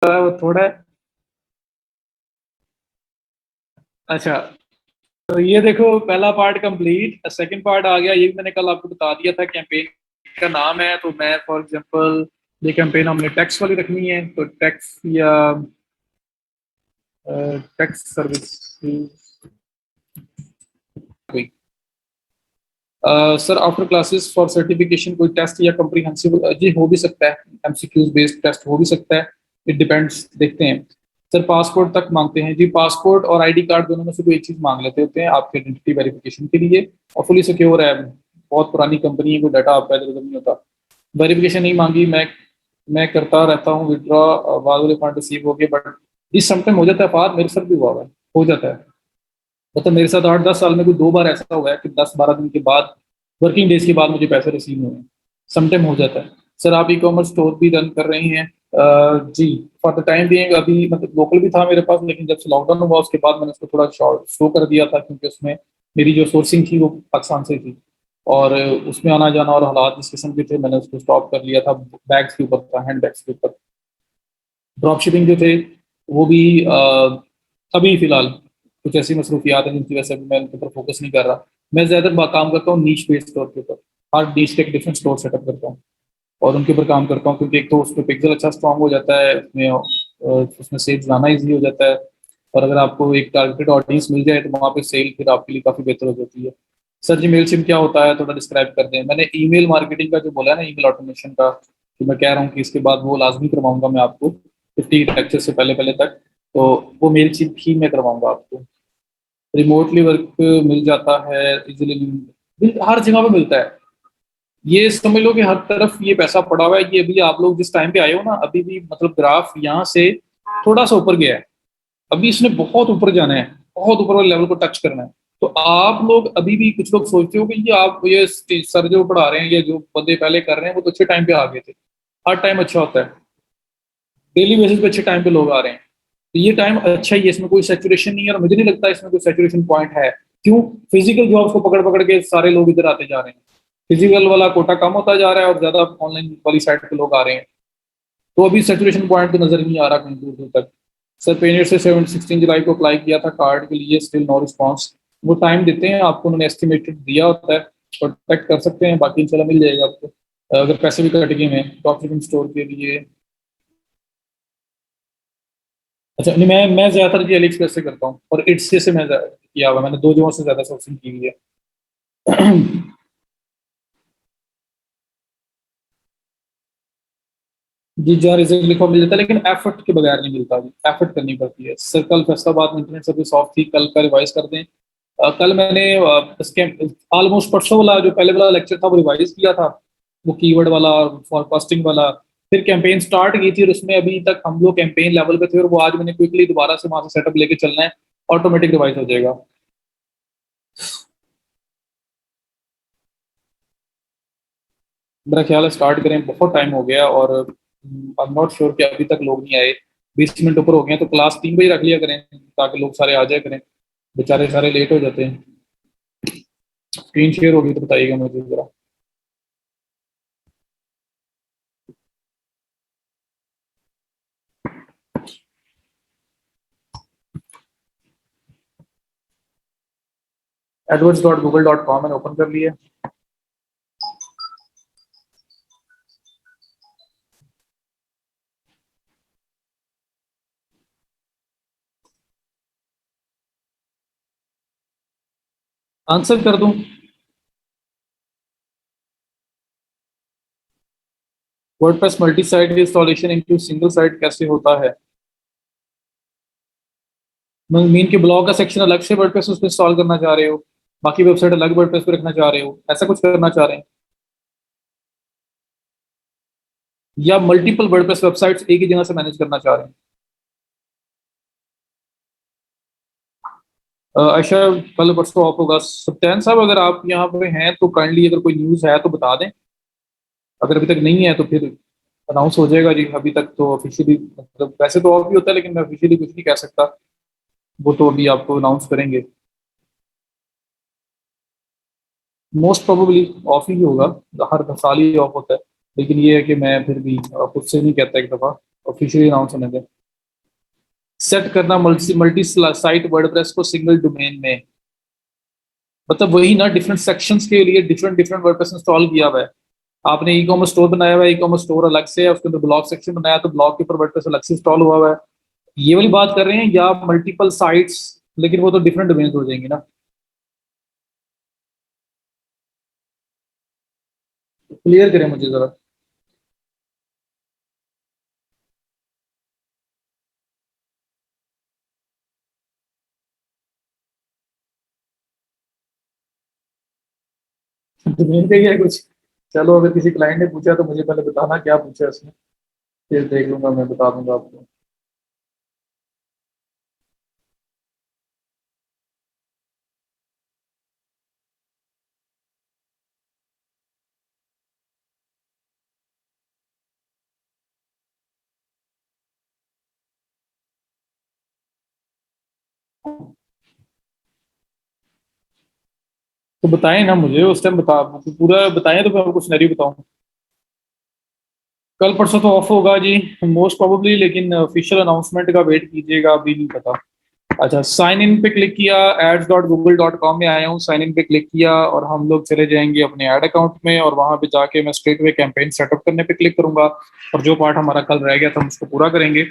वो थोड़ा। अच्छा, तो ये देखो पहला पार्ट कंप्लीट, सेकंड पार्ट आ गया। ये भी मैंने कल आपको बता दिया था। कैंपेन का नाम है, तो मैं फॉर एग्जांपल ये कैंपेन हमने टैक्स वाली रखनी है, तो टैक्स या tax service. Sir after classes for certification कोई टेस्ट या कम्प्रीहेंसिव जी हो भी सकता है, एमसीक्यूज बेस्ड टेस्ट हो भी सकता है। इट डिपेंड्स, देखते हैं। सर पासपोर्ट तक मांगते हैं जी, पासपोर्ट और आईडी कार्ड दोनों में से कोई एक चीज मांग लेते होते हैं आपके आइडेंटिटी वेरिफिकेशन के लिए। और फुली सिक्योर है, बहुत पुरानी कंपनी है, कोई डाटा आपका इधर उधर नहीं होता। वेरिफिकेशन नहीं मांगी, मैं करता रहता हूँ विड्रॉ, बाद वाले फंड रिसीव हो गए, बट इस समटाइम हो जाता है फार, मेरे साथ भी हुआ है, हो जाता है। मतलब मेरे साथ 8-10 साल में कोई 2 बार ऐसा हुआ है कि 10-12 दिन के बाद, वर्किंग डेज के बाद मुझे पैसे रिसीव हुए हैं। समटाइम हो जाता है। सर आप ई कॉमर्स स्टोर भी रन कर रहे हैं? जी, फॉर द टाइम बीइंग अभी मतलब लोकल भी था मेरे पास, लेकिन जब से लॉकडाउन हुआ उसके बाद मैंने उसको थोड़ा शॉर्ट स्लो कर दिया था, क्योंकि उसमें मेरी जो सोर्सिंग थी वो पाकिस्तान से थी। और उसमें आना जाना और हालात इस किस्म के थे, मैंने उसको स्टॉप कर लिया था। बैग्स के ऊपर था, हैंड बैग्स के ऊपर। ड्रॉप शिपिंग जो थे वो भी अभी फिलहाल कुछ ऐसी मसरूफियात हैं जिनकी वजह से अभी मैं उनके ऊपर फोकस नहीं कर रहा। मैं ज़्यादातर काम करता हूँ नीश बेस्ड स्टोर के ऊपर। हर नीश के एक डिफरेंट स्टोर सेटअप करता हूँ और उनके ऊपर काम करता हूँ, क्योंकि एक तो उसमें पिक्सल अच्छा स्ट्रांग हो जाता है, उसमें सेल्स लाना ईजी हो जाता है। और अगर आपको एक टारगेटेड ऑडियंस मिल जाए तो वहाँ पे सेल फिर आपके लिए काफ़ी बेहतर हो जाती है। सर जी मेल सिम क्या होता है, थोड़ा डिस्क्राइब कर दें। मैंने ईमेल मार्केटिंग का जो बोला है ना, ईमेल ऑटोमेशन का, कि मैं कह रहा हूँ कि इसके बाद वो लाजमी करवाऊंगा मैं आपको 50 लेक्चर से पहले पहले तक। तो वो मेल सिम ही मैं करवाऊंगा आपको। रिमोटली वर्क मिल जाता है इजीली, हर जगह पे मिलता है। ये समझ लो कि हर तरफ ये पैसा पड़ा हुआ है। ये अभी आप लोग जिस टाइम पे आए हो ना, अभी भी मतलब ग्राफ यहाँ से थोड़ा सा ऊपर गया है। अभी इसने बहुत ऊपर जाना है, बहुत ऊपर वाले लेवल को टच करना है। तो आप लोग अभी भी, कुछ लोग सोचते हो कि ये आप ये सर जो पढ़ा रहे हैं, ये जो बंदे पहले कर रहे हैं वो तो अच्छे टाइम पे आ गए थे। हर टाइम अच्छा होता है, डेली बेसिस पे अच्छे टाइम पे लोग आ रहे हैं। तो ये टाइम अच्छा ही है, इसमें कोई सैचुरेशन नहीं है, और मुझे नहीं लगता इसमें कोई सैचुरेशन पॉइंट है। क्यों? फिजिकल जॉब्स को पकड़ पकड़ के सारे लोग इधर आते जा रहे हैं। फिजिकल वाला कोटा कम होता जा रहा है और ज्यादा ऑनलाइन वाली साइड पे लोग आ रहे हैं। तो अभी सैचुरेशन पॉइंट तो नजर नहीं आ रहा कहीं दूर दूर तक। सर पेनियर से 16 जुलाई को अप्लाई किया था कार्ड के लिए, स्टिल नो रिस्पॉन्स। वो टाइम देते हैं आपको, उन्होंने एस्टिमेटेड दिया होता है। कॉन्टैक्ट कर सकते हैं, बाकी इंशाल्लाह मिल जाएगा आपको। अगर पैसे भी कट गए हैं डॉक्यूमेंट स्टोर के लिए। अच्छा नहीं, मैं ज्यादातर जी एलिएक्सप्रेस से करता हूँ, और इट्स से मैं किया हुआ, मैंने 2 जगहों से ज्यादा सोर्सिंग की हुई है। जी जहाँ रिजल्ट लिखा हुआ मिल जाता है, लेकिन एफर्ट के बगैर नहीं मिलता। जी एफर्ट करनी पड़ती है। सर कल फैसलाबाद में इंटरनेट सर्विस ऑफ थी, कल का रिवाइज कर दें। कल मैंने इसके ऑलमोस्ट परसों वाला जो पहले वाला लेक्चर था वो रिवाइज किया था, वो कीवर्ड वाला, फॉरकास्टिंग वाला। फिर कैंपेन स्टार्ट की थी और उसमें अभी तक हम लोग कैंपेन लेवल पे थे, और वो आज मैंने क्विकली दोबारा से वहां से सेटअप लेके चलना है। ऑटोमेटिक रिवाइज हो जाएगा। मेरा ख्याल है स्टार्ट करें, बहुत टाइम हो गया, और आई एम नॉट श्योर कि अभी तक लोग नहीं आए। 20 मिनट ऊपर हो गए हैं, तो क्लास 3 बजे रख लिया करें ताकि लोग सारे आ जाए करें। बेचारे सारे लेट हो जाते हैं। स्क्रीन शेयर होगी तो बताइएगा मुझे जरा। adwords.google.com मैंने ओपन कर लिया। आंसर कर दूं? WordPress multi site installation into single site कैसे होता है? मीन के ब्लॉग का सेक्शन अलग से वर्डप्रेस उस पर इंस्टॉल करना चाह रहे हो, बाकी वेबसाइट अलग वर्डप्रेस पे रखना चाह रहे हो, ऐसा कुछ करना चाह रहे हैं? या मल्टीपल वर्डप्रेस वेबसाइट्स एक ही जगह से मैनेज करना चाह रहे हैं? अच्छा, कल परसों ऑफ होगा। सत्यान साहब अगर आप यहाँ पे हैं तो काइंडली अगर कोई न्यूज़ है तो बता दें। अगर अभी तक नहीं है तो फिर अनाउंस हो जाएगा जी। अभी तक तो ऑफिशियली, मतलब वैसे तो ऑफ भी होता है, लेकिन मैं ऑफिशियली कुछ नहीं कह सकता। वो तो अभी आपको अनाउंस करेंगे। मोस्ट प्रोबेबली ऑफ ही होगा, हर साल ही ऑफ होता है। लेकिन ये है कि मैं फिर भी खुद से नहीं कहता एक दफ़ा। ऑफिशियली अनाउंस होने दें। सेट करना मल्टी मल्टी साइट वर्डप्रेस को सिंगल डोमेन में, मतलब वही ना, डिफरेंट सेक्शंस के लिए डिफरेंट डिफरेंट वर्डप्रेस इंस्टॉल किया हुआ है। आपने ई कॉमर्स स्टोर बनाया हुआ है, ई कॉमर्स स्टोर अलग से है, उसके अंदर ब्लॉग सेक्शन बनाया तो ब्लॉग के ऊपर वर्डप्रेस अलग से इंस्टॉल हुआ हुआ है। ये वाली बात कर रहे हैं या मल्टीपल साइट्स? लेकिन वो तो डिफरेंट डोमेन हो जाएंगी ना। क्लियर करें मुझे जरा। डोमेन का ही है कुछ? चलो अगर किसी क्लाइंट ने पूछा तो मुझे पहले बताना क्या पूछा उसने, फिर देख लूंगा, मैं बता दूंगा आपको। तो बताएं ना मुझे उस टाइम, बता पूरा बताएं तो मैं आपको सिनेरियो बताऊं। कल परसों तो ऑफ होगा जी, मोस्ट प्रोबेबली, लेकिन ऑफिशियल अनाउंसमेंट का वेट कीजिएगा, अभी नहीं पता। अच्छा, साइन इन पे क्लिक किया, ads.google.com में आया हूँ, साइन इन पे क्लिक किया और हम लोग चले जाएंगे अपने ऐड अकाउंट में, और वहां पे जाके मैं स्ट्रेट वे कैंपेन सेटअप करने पे क्लिक करूंगा, और जो पार्ट हमारा कल रह गया था हम उसको पूरा करेंगे।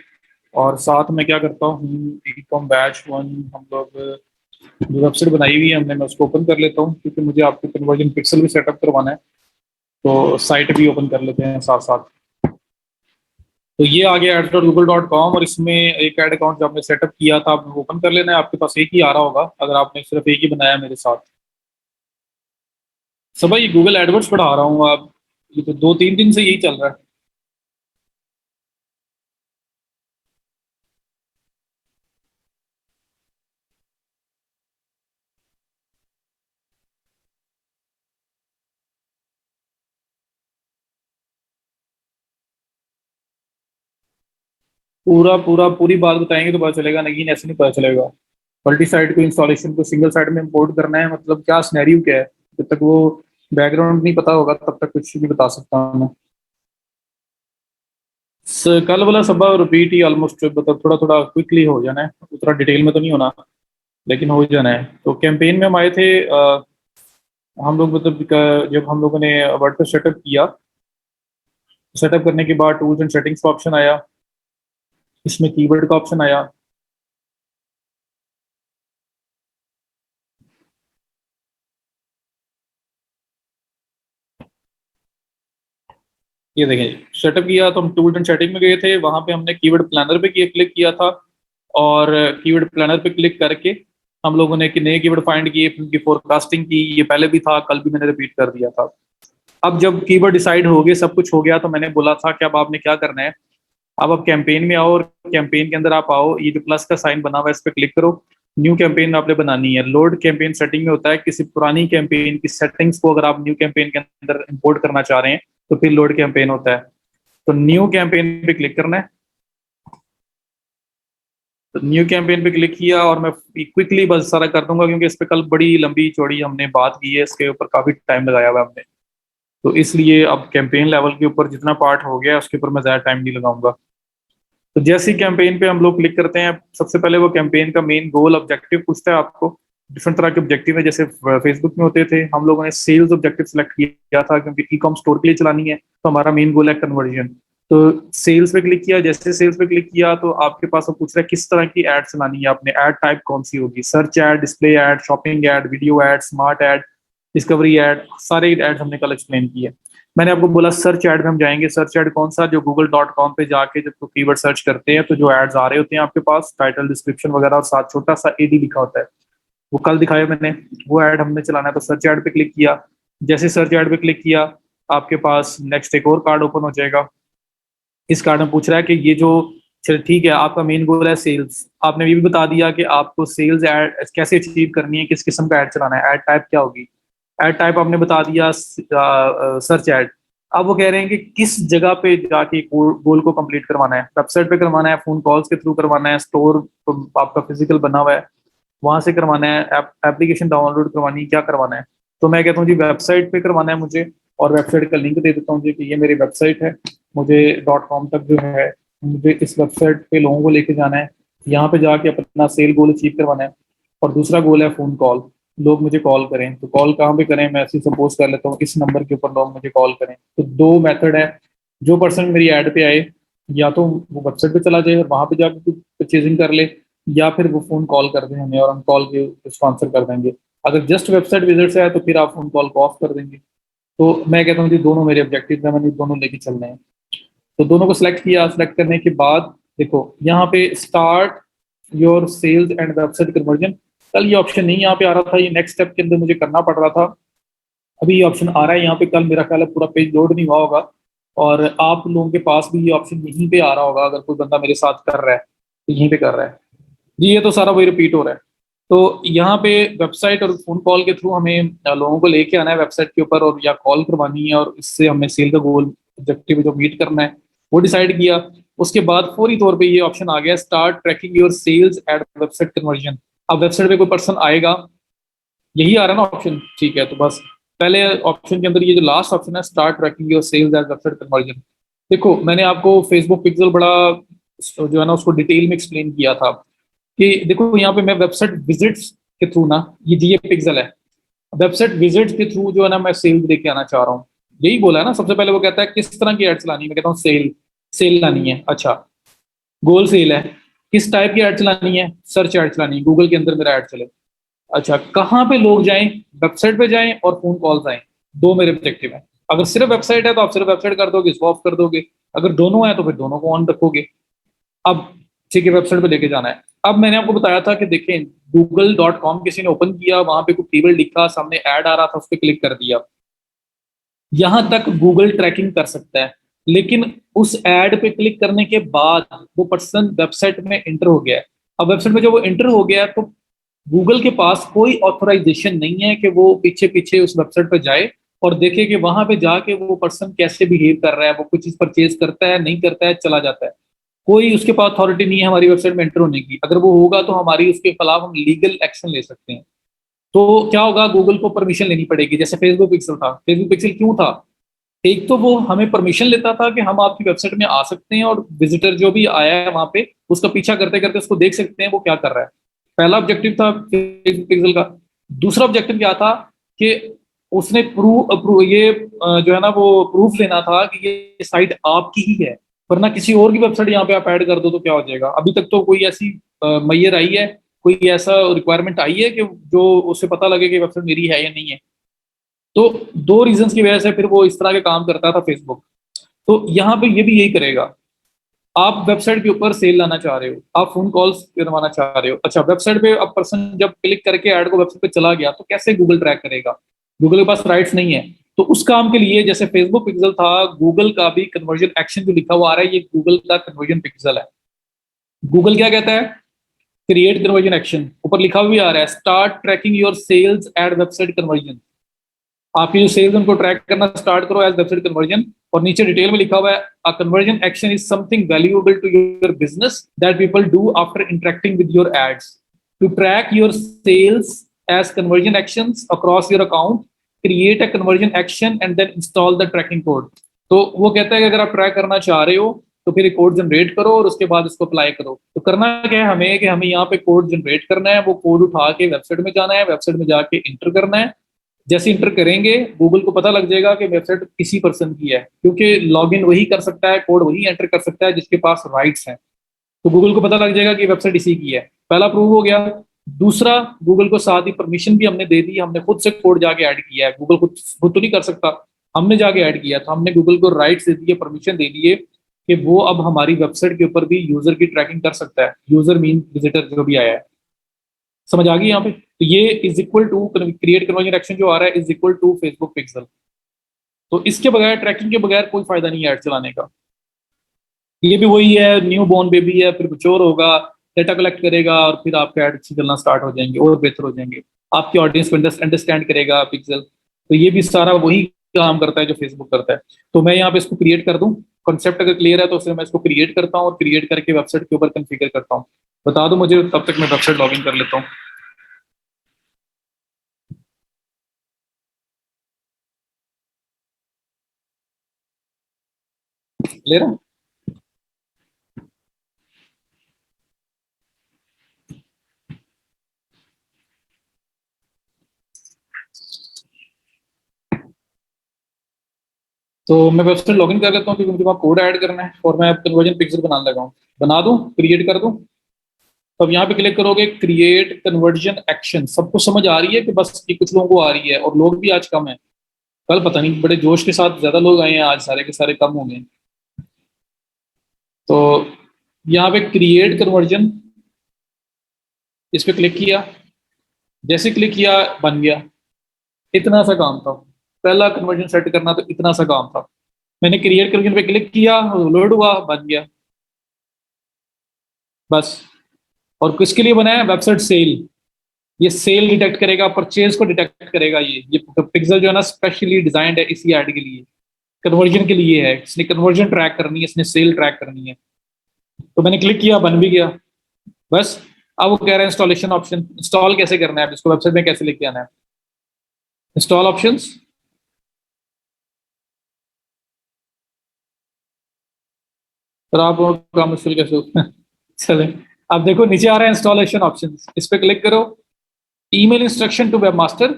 और साथ में क्या करता हूँ, ई कॉम बैच वन, हम लोग जो वेबसाइट बनाई हुई है हमने, मैं उसको ओपन कर लेता हूँ, क्योंकि मुझे आपको कन्वर्जन पिक्सल भी सेटअप करवाना है, तो साइट भी ओपन कर लेते हैं साथ साथ। तो ये आ गया ads.google.com, और इसमें एक ऐड अकाउंट जो आपने सेटअप किया था आपने ओपन कर लेना है, आपके पास एक ही आ रहा होगा अगर आपने सिर्फ एक ही बनाया मेरे साथ। सब भाई गूगल एडवर्ड्स पढ़ा रहा हूँ आप, ये तो 2-3 दिन से यही चल रहा है। पूरा पूरा पूरी बात बताएंगे तो पता चलेगा, लेकिन ऐसे नहीं पता चलेगा। मल्टी साइट को इंस्टॉलेशन को सिंगल साइट में इंपोर्ट करना है, मतलब क्या सिनेरियो क्या है, जब तक वो बैकग्राउंड नहीं पता होगा तब तक कुछ नहीं बता सकता मैं। कल वाला सब रिपीट ही ऑलमोस्ट, मतलब थोड़ा थोड़ा क्विकली हो जाना है, उतना डिटेल में तो नहीं होना, लेकिन हो ही जाना है। तो कैंपेन में हम आए थे, हम लोग मतलब जब हम लोगों ने वर्डप्रेस सेटअप किया, सेटअप करने के बाद टूल्स एंड सेटिंग्स का ऑप्शन आया, इसमें कीवर्ड का ऑप्शन आया। ये देखें, सेटअप किया तो हम टूल्स एंड सेटिंग में गए थे, वहां पे हमने कीवर्ड प्लानर पे क्लिक किया था, और कीवर्ड प्लानर पे क्लिक करके हम लोगों ने कि नए कीवर्ड फाइंड किए, उनकी फोरकास्टिंग की, ये पहले भी था, कल भी मैंने रिपीट कर दिया था। अब जब कीवर्ड डिसाइड हो गए, सब कुछ हो गया, तो मैंने बोला था कि अब आपने क्या करना है, अब आप कैंपेन में आओ, और कैंपेन के अंदर आप आओ, ये जो प्लस का साइन बना हुआ है इस पर क्लिक करो। न्यू कैंपेन आपने बनानी है। लोड कैंपेन सेटिंग में होता है, किसी पुरानी कैंपेन की सेटिंग्स को अगर आप न्यू कैंपेन के अंदर इंपोर्ट करना चाह रहे हैं तो फिर लोड कैंपेन होता है। तो न्यू कैंपेन पे क्लिक करना है। तो न्यू कैंपेन पे क्लिक किया, और मैं क्विकली बस सारा कर दूंगा, क्योंकि इस पे कल बड़ी लंबी चौड़ी हमने बात की है, इसके ऊपर काफी टाइम लगाया हुआ है हमने, तो इसलिए अब कैंपेन लेवल के ऊपर जितना पार्ट हो गया उसके ऊपर मैं ज्यादा टाइम नहीं लगाऊंगा। तो जैसे ही कैंपेन पे हम लोग क्लिक करते हैं, सबसे पहले वो कैंपेन का मेन गोल ऑब्जेक्टिव पूछता है आपको। डिफरेंट तरह के ऑब्जेक्टिव है, जैसे फेसबुक में होते थे, हम लोगों ने सेल्स ऑब्जेक्टिव सेलेक्ट किया था, क्योंकि ई कॉम स्टोर के लिए चलानी है, तो हमारा मेन गोल है कन्वर्जन। तो सेल्स पे क्लिक किया, जैसे सेल्स पे क्लिक किया तो आपके पास वो पूछ रहा है किस तरह की एड चलानी है, आपने एड टाइप कौन सी होगी, search ad, display ad, shopping ad, video ad, smart ad, discovery ad, सारे एड हमने कल एक्सप्लेन किए। मैंने आपको बोला सर्च ऐड में हम जाएंगे, सर्च ऐड कौन सा, जो google.com पे जाके जब कीवर्ड सर्च करते हैं तो जो एड्स आ रहे होते हैं आपके पास, टाइटल, डिस्क्रिप्शन वगैरह, और साथ छोटा सा एडी लिखा होता है, वो कल दिखाया मैंने, वो ऐड हमने चलाना है। तो सर्च ऐड पे क्लिक किया, जैसे सर्च ऐड पे क्लिक किया आपके पास नेक्स्ट एक और कार्ड ओपन हो जाएगा। इस कार्ड में पूछ रहा है कि ये जो, चल ठीक है, आपका मेन गोल है सेल्स, आपने ये भी बता दिया कि आपको सेल्स एड कैसे अचीव करनी है, किस किस्म का एड चलाना है, एड टाइप क्या होगी, एड टाइप आपने बता दिया सर्च एड। अब वो कह रहे हैं कि किस जगह पे जाके गोल को कंप्लीट करवाना है, वेबसाइट पे करवाना है, फोन कॉल्स के थ्रू करवाना है, स्टोर आपका फिजिकल बना हुआ है वहां से करवाना है, एप्लीकेशन डाउनलोड करवानी है, क्या करवाना है। तो मैं कहता हूँ जी वेबसाइट पे करवाना है मुझे, और वेबसाइट का लिंक दे देता हूँ जी कि ये मेरी वेबसाइट है, मुझे .com तक जो है मुझे इस वेबसाइट पे लोगों को लेके जाना है, यहाँ पे जाके अपना सेल गोल अचीव करवाना है। और दूसरा गोल है फ़ोन कॉल, लोग मुझे कॉल करें। तो कॉल कहाँ पे करें, मैं ऐसे सपोज कर लेता हूँ इस नंबर के ऊपर लोग मुझे कॉल करें। तो दो मेथड है, जो पर्सन मेरी ऐड पे आए या तो वो वेबसाइट पे चला जाए और वहां पे जाके कुछ परचेजिंग कर ले, या फिर वो फ़ोन कॉल कर दें हमें और हम कॉल के उसको आंसर कर देंगे। अगर जस्ट वेबसाइट विजिट से आए तो फिर आप फ़ोन कॉल को ऑफ कर देंगे। तो मैं कहता हूँ जी दोनों मेरे ऑब्जेक्टिव है, मैंने दोनों लेके चलने हैं। तो दोनों को सिलेक्ट किया, सिलेक्ट करने के बाद देखो यहाँ पे start your sales and website conversion, कल ये ऑप्शन नहीं यहाँ पे आ रहा था, ये नेक्स्ट स्टेप के अंदर मुझे करना पड़ रहा था। अभी ये ऑप्शन आ रहा है यहाँ पे, कल मेरा ख्याल है पूरा पेज लोड नहीं हुआ होगा और आप लोगों के पास भी ये ऑप्शन यहीं पे आ रहा होगा। अगर कोई बंदा मेरे साथ कर रहा है तो यहीं पे कर रहा है जी। ये तो सारा वही रिपीट हो रहा है। तो यहाँ पे वेबसाइट और फोन कॉल के थ्रू हमें लोगों को लेके आना है वेबसाइट के ऊपर, और या कॉल करवानी है, और इससे हमें सेल का गोल ऑब्जेक्टिव जो मीट करना है वो डिसाइड किया। उसके बाद फौरी तौर पे ये ऑप्शन आ गया, start tracking your sales at website conversion. अब वेबसाइट पे कोई पर्सन आएगा, यही आ रहा है ना ऑप्शन, ठीक है। तो बस पहले ऑप्शन के अंदर ये जो लास्ट ऑप्शन है, start tracking your sales at website conversion. देखो मैंने आपको फेसबुक पिक्सल बड़ा जो है ना उसको डिटेल में एक्सप्लेन किया था कि देखो यहाँ पे मैं वेबसाइट विजिट्स के थ्रू ना, ये पिक्सल है, वेबसाइट विजिट्स के थ्रू जो है ना मैं सेल लेके आना चाह रहा हूँ। यही बोला है ना, सबसे पहले वो कहता है किस तरह की एड चलानी है, मैं कहता हूँ सेल, सेल लानी है। अच्छा, गोल सेल है, किस टाइप की एड चलानी है, सर्च एड चलानी है, गूगल के अंदर मेरा एड चले। अच्छा, कहाँ पे लोग जाएं, वेबसाइट पे जाएं और फोन कॉल्स आए, दो मेरे ऑब्जेक्टिव है। अगर सिर्फ वेबसाइट है तो आप सिर्फ वेबसाइट कर दोगे, इसको ऑफ कर दोगे। अगर दोनों है तो फिर दोनों को ऑन रखोगे। अब ठीक है, वेबसाइट पे लेके जाना है। अब मैंने आपको बताया था कि देखें, google.com किसी ने ओपन किया, वहां पे कोई कीवर्ड लिखा, सामने ऐड आ रहा था, उस पर क्लिक कर दिया, यहां तक गूगल ट्रैकिंग कर सकता है। लेकिन उस ऐड पे क्लिक करने के बाद वो पर्सन वेबसाइट में इंटर हो गया है। अब वेबसाइट में जब वो इंटर हो गया है तो गूगल के पास कोई ऑथराइजेशन नहीं है कि वो पीछे पीछे उस वेबसाइट पे जाए और देखे कि वहां पे जाके वो पर्सन कैसे बिहेव कर रहा है, वो कुछ चीज परचेज करता है, नहीं करता है, चला जाता है। कोई उसके पास अथॉरिटी नहीं है हमारी वेबसाइट में एंटर होने की। अगर वो होगा तो हमारी उसके खिलाफ हम लीगल एक्शन ले सकते हैं। तो क्या होगा, गूगल को परमिशन लेनी पड़ेगी। जैसे फेसबुक पिक्सल था, फेसबुक पिक्सल क्यों था, एक तो वो हमें परमिशन लेता था कि हम आपकी वेबसाइट में आ सकते हैं और विजिटर जो भी आया है वहां पे उसका पीछा करते करते उसको देख सकते हैं वो क्या कर रहा है। पहला ऑब्जेक्टिव था फेसबुक पिक्सल का। दूसरा ऑब्जेक्टिव क्या था कि उसने जो है ना वो प्रूफ लेना था कि ये साइट आपकी ही है, वरना किसी और की वेबसाइट यहाँ पे आप ऐड कर दो तो क्या हो जाएगा। अभी तक तो कोई ऐसी मैयर आई है, कोई ऐसा रिक्वायरमेंट आई है कि जो उससे पता लगे कि वेबसाइट मेरी है या नहीं है। तो दो रीजंस की वजह से फिर वो इस तरह के काम करता था फेसबुक। तो यहाँ पे ये भी यही करेगा। आप वेबसाइट के ऊपर सेल लाना चाह रहे हो, आप फोन कॉल्स करवाना चाह रहे हो। अच्छा, वेबसाइट पे अब पर्सन जब क्लिक करके ऐड को वेबसाइट पे चला गया तो कैसे गूगल ट्रैक करेगा, गूगल के पास राइट्स नहीं है। तो उस काम के लिए जैसे फेसबुक पिक्सल था, गूगल का भी कन्वर्जन एक्शन जो लिखा हुआ आ रहा है, ये गूगल का कन्वर्जन पिक्सल है। गूगल क्या कहता है, क्रिएट कन्वर्जन एक्शन, ऊपर लिखा हुआ भी आ रहा है, start tracking your sales ad website conversion. आपकी जो सेल्स उनको ट्रैक करना स्टार्ट करो एज वेबसाइट कन्वर्जन। और नीचे डिटेल में लिखा हुआ है, a conversion action is something valuable to your business that people do after interacting with your ads to track your sales as conversion actions across your account, create a conversion action and then install the tracking code. तो वो कहता है कि अगर आप track करना चाह रहे हो तो फिर एक कोड जनरेट करो और उसके बाद इसको अप्लाई करो। तो करना क्या है हमें, कि हमें यहाँ पे कोड जनरेट करना है, वो कोड उठा के वेबसाइट में जाना है, वेबसाइट में जाके इंटर करना है। जैसे इंटर करेंगे गूगल को पता लग जाएगा कि वेबसाइट किसी पर्सन की है, क्योंकि लॉगिन वही कर सकता है, कोड वही एंटर कर सकता है जिसके पास राइट्स हैं। तो गूगल को पता लग जाएगा कि वेबसाइट इसी की है। पहला प्रूव हो गया। दूसरा, गूगल को साथ ही परमिशन भी हमने दे दी, हमने खुद से कोड जाके ऐड किया है, गूगल खुद खुद तो नहीं कर सकता, हमने जाके ऐड किया। तो हमने गूगल को राइट्स दे दिए, परमिशन दे दिए कि वो अब हमारी वेबसाइट के ऊपर भी यूजर की ट्रैकिंग कर सकता है, यूजर मीन विजिटर जो भी आया है। समझ आ गई यहाँ पे। तो ये is equal to create conversion action जो आ रहा है is equal to Facebook pixel. तो इसके बगैर, ट्रैकिंग के बगैर कोई फायदा नहीं है ऐड चलाने का। ये भी वही है, न्यू बॉर्न बेबी है, फिर कुछ होगा, डेटा कलेक्ट करेगा और फिर आपके ऐड अच्छी चलना स्टार्ट हो जाएंगे और बेहतर हो जाएंगे, आपकी ऑडियंस को अंडरस्टैंड करेगा पिक्सल। तो ये भी सारा वही काम करता है जो फेसबुक करता है। तो मैं यहाँ पे इसको क्रिएट कर दूं, कॉन्सेप्ट अगर क्लियर है तो उससे मैं इसको क्रिएट करता हूँ और क्रिएट करके वेबसाइट के ऊपर कन्फिगर करता हूँ। बता दो मुझे, तब तक मैं वेबसाइट लॉगिन कर लेता हूँ। क्लियर है। तो मैं वेबसाइट लॉगिन कर लेता हूँ क्योंकि मुझे वहाँ कोड ऐड करना है और मैं कन्वर्जन पिक्सल बनाने लगा हूँ। बना दूँ, क्रिएट कर दूँ। तो अब यहाँ पे क्लिक करोगे क्रिएट कन्वर्जन एक्शन। सबको समझ आ रही है कि बस ये कुछ लोगों को आ रही है, और लोग भी आज कम है। कल पता नहीं बड़े जोश के साथ ज्यादा लोग आए हैं, आज सारे के सारे कम हो गए। तो यहाँ पे क्रिएट कन्वर्जन, इस पे क्लिक किया। जैसे क्लिक किया बन गया। इतना सा काम था। पहला कन्वर्जन सेट करना तो इतना सा काम था। मैंने क्रिएट कन्वर्जन पे क्लिक किया, लोड हुआ, बन गया बस। और किसके लिए बनाया? Website sale. ये सेल डिटेक्ट करेगा, परचेज को डिटेक्ट करेगा। ये पिक्सल जो है ना स्पेशली डिजाइंड है इसी ऐड के लिए, कन्वर्जन के लिए है। इसने कन्वर्जन ट्रैक करनी है, इसने सेल ट्रैक करनी है। तो मैंने क्लिक किया, बन भी गया बस। अब वो कह रहा है इंस्टॉलेशन ऑप्शन, इंस्टॉल कैसे करना है, इसको वेबसाइट में कैसे लेके आना है। इंस्टॉल ऑप्शंस, फिर आप काम मुश्किल कैसे होता है। चले, अब देखो नीचे आ रहा है इंस्टॉलेशन ऑप्शंस, इस पे क्लिक करो। Email instruction to webmaster.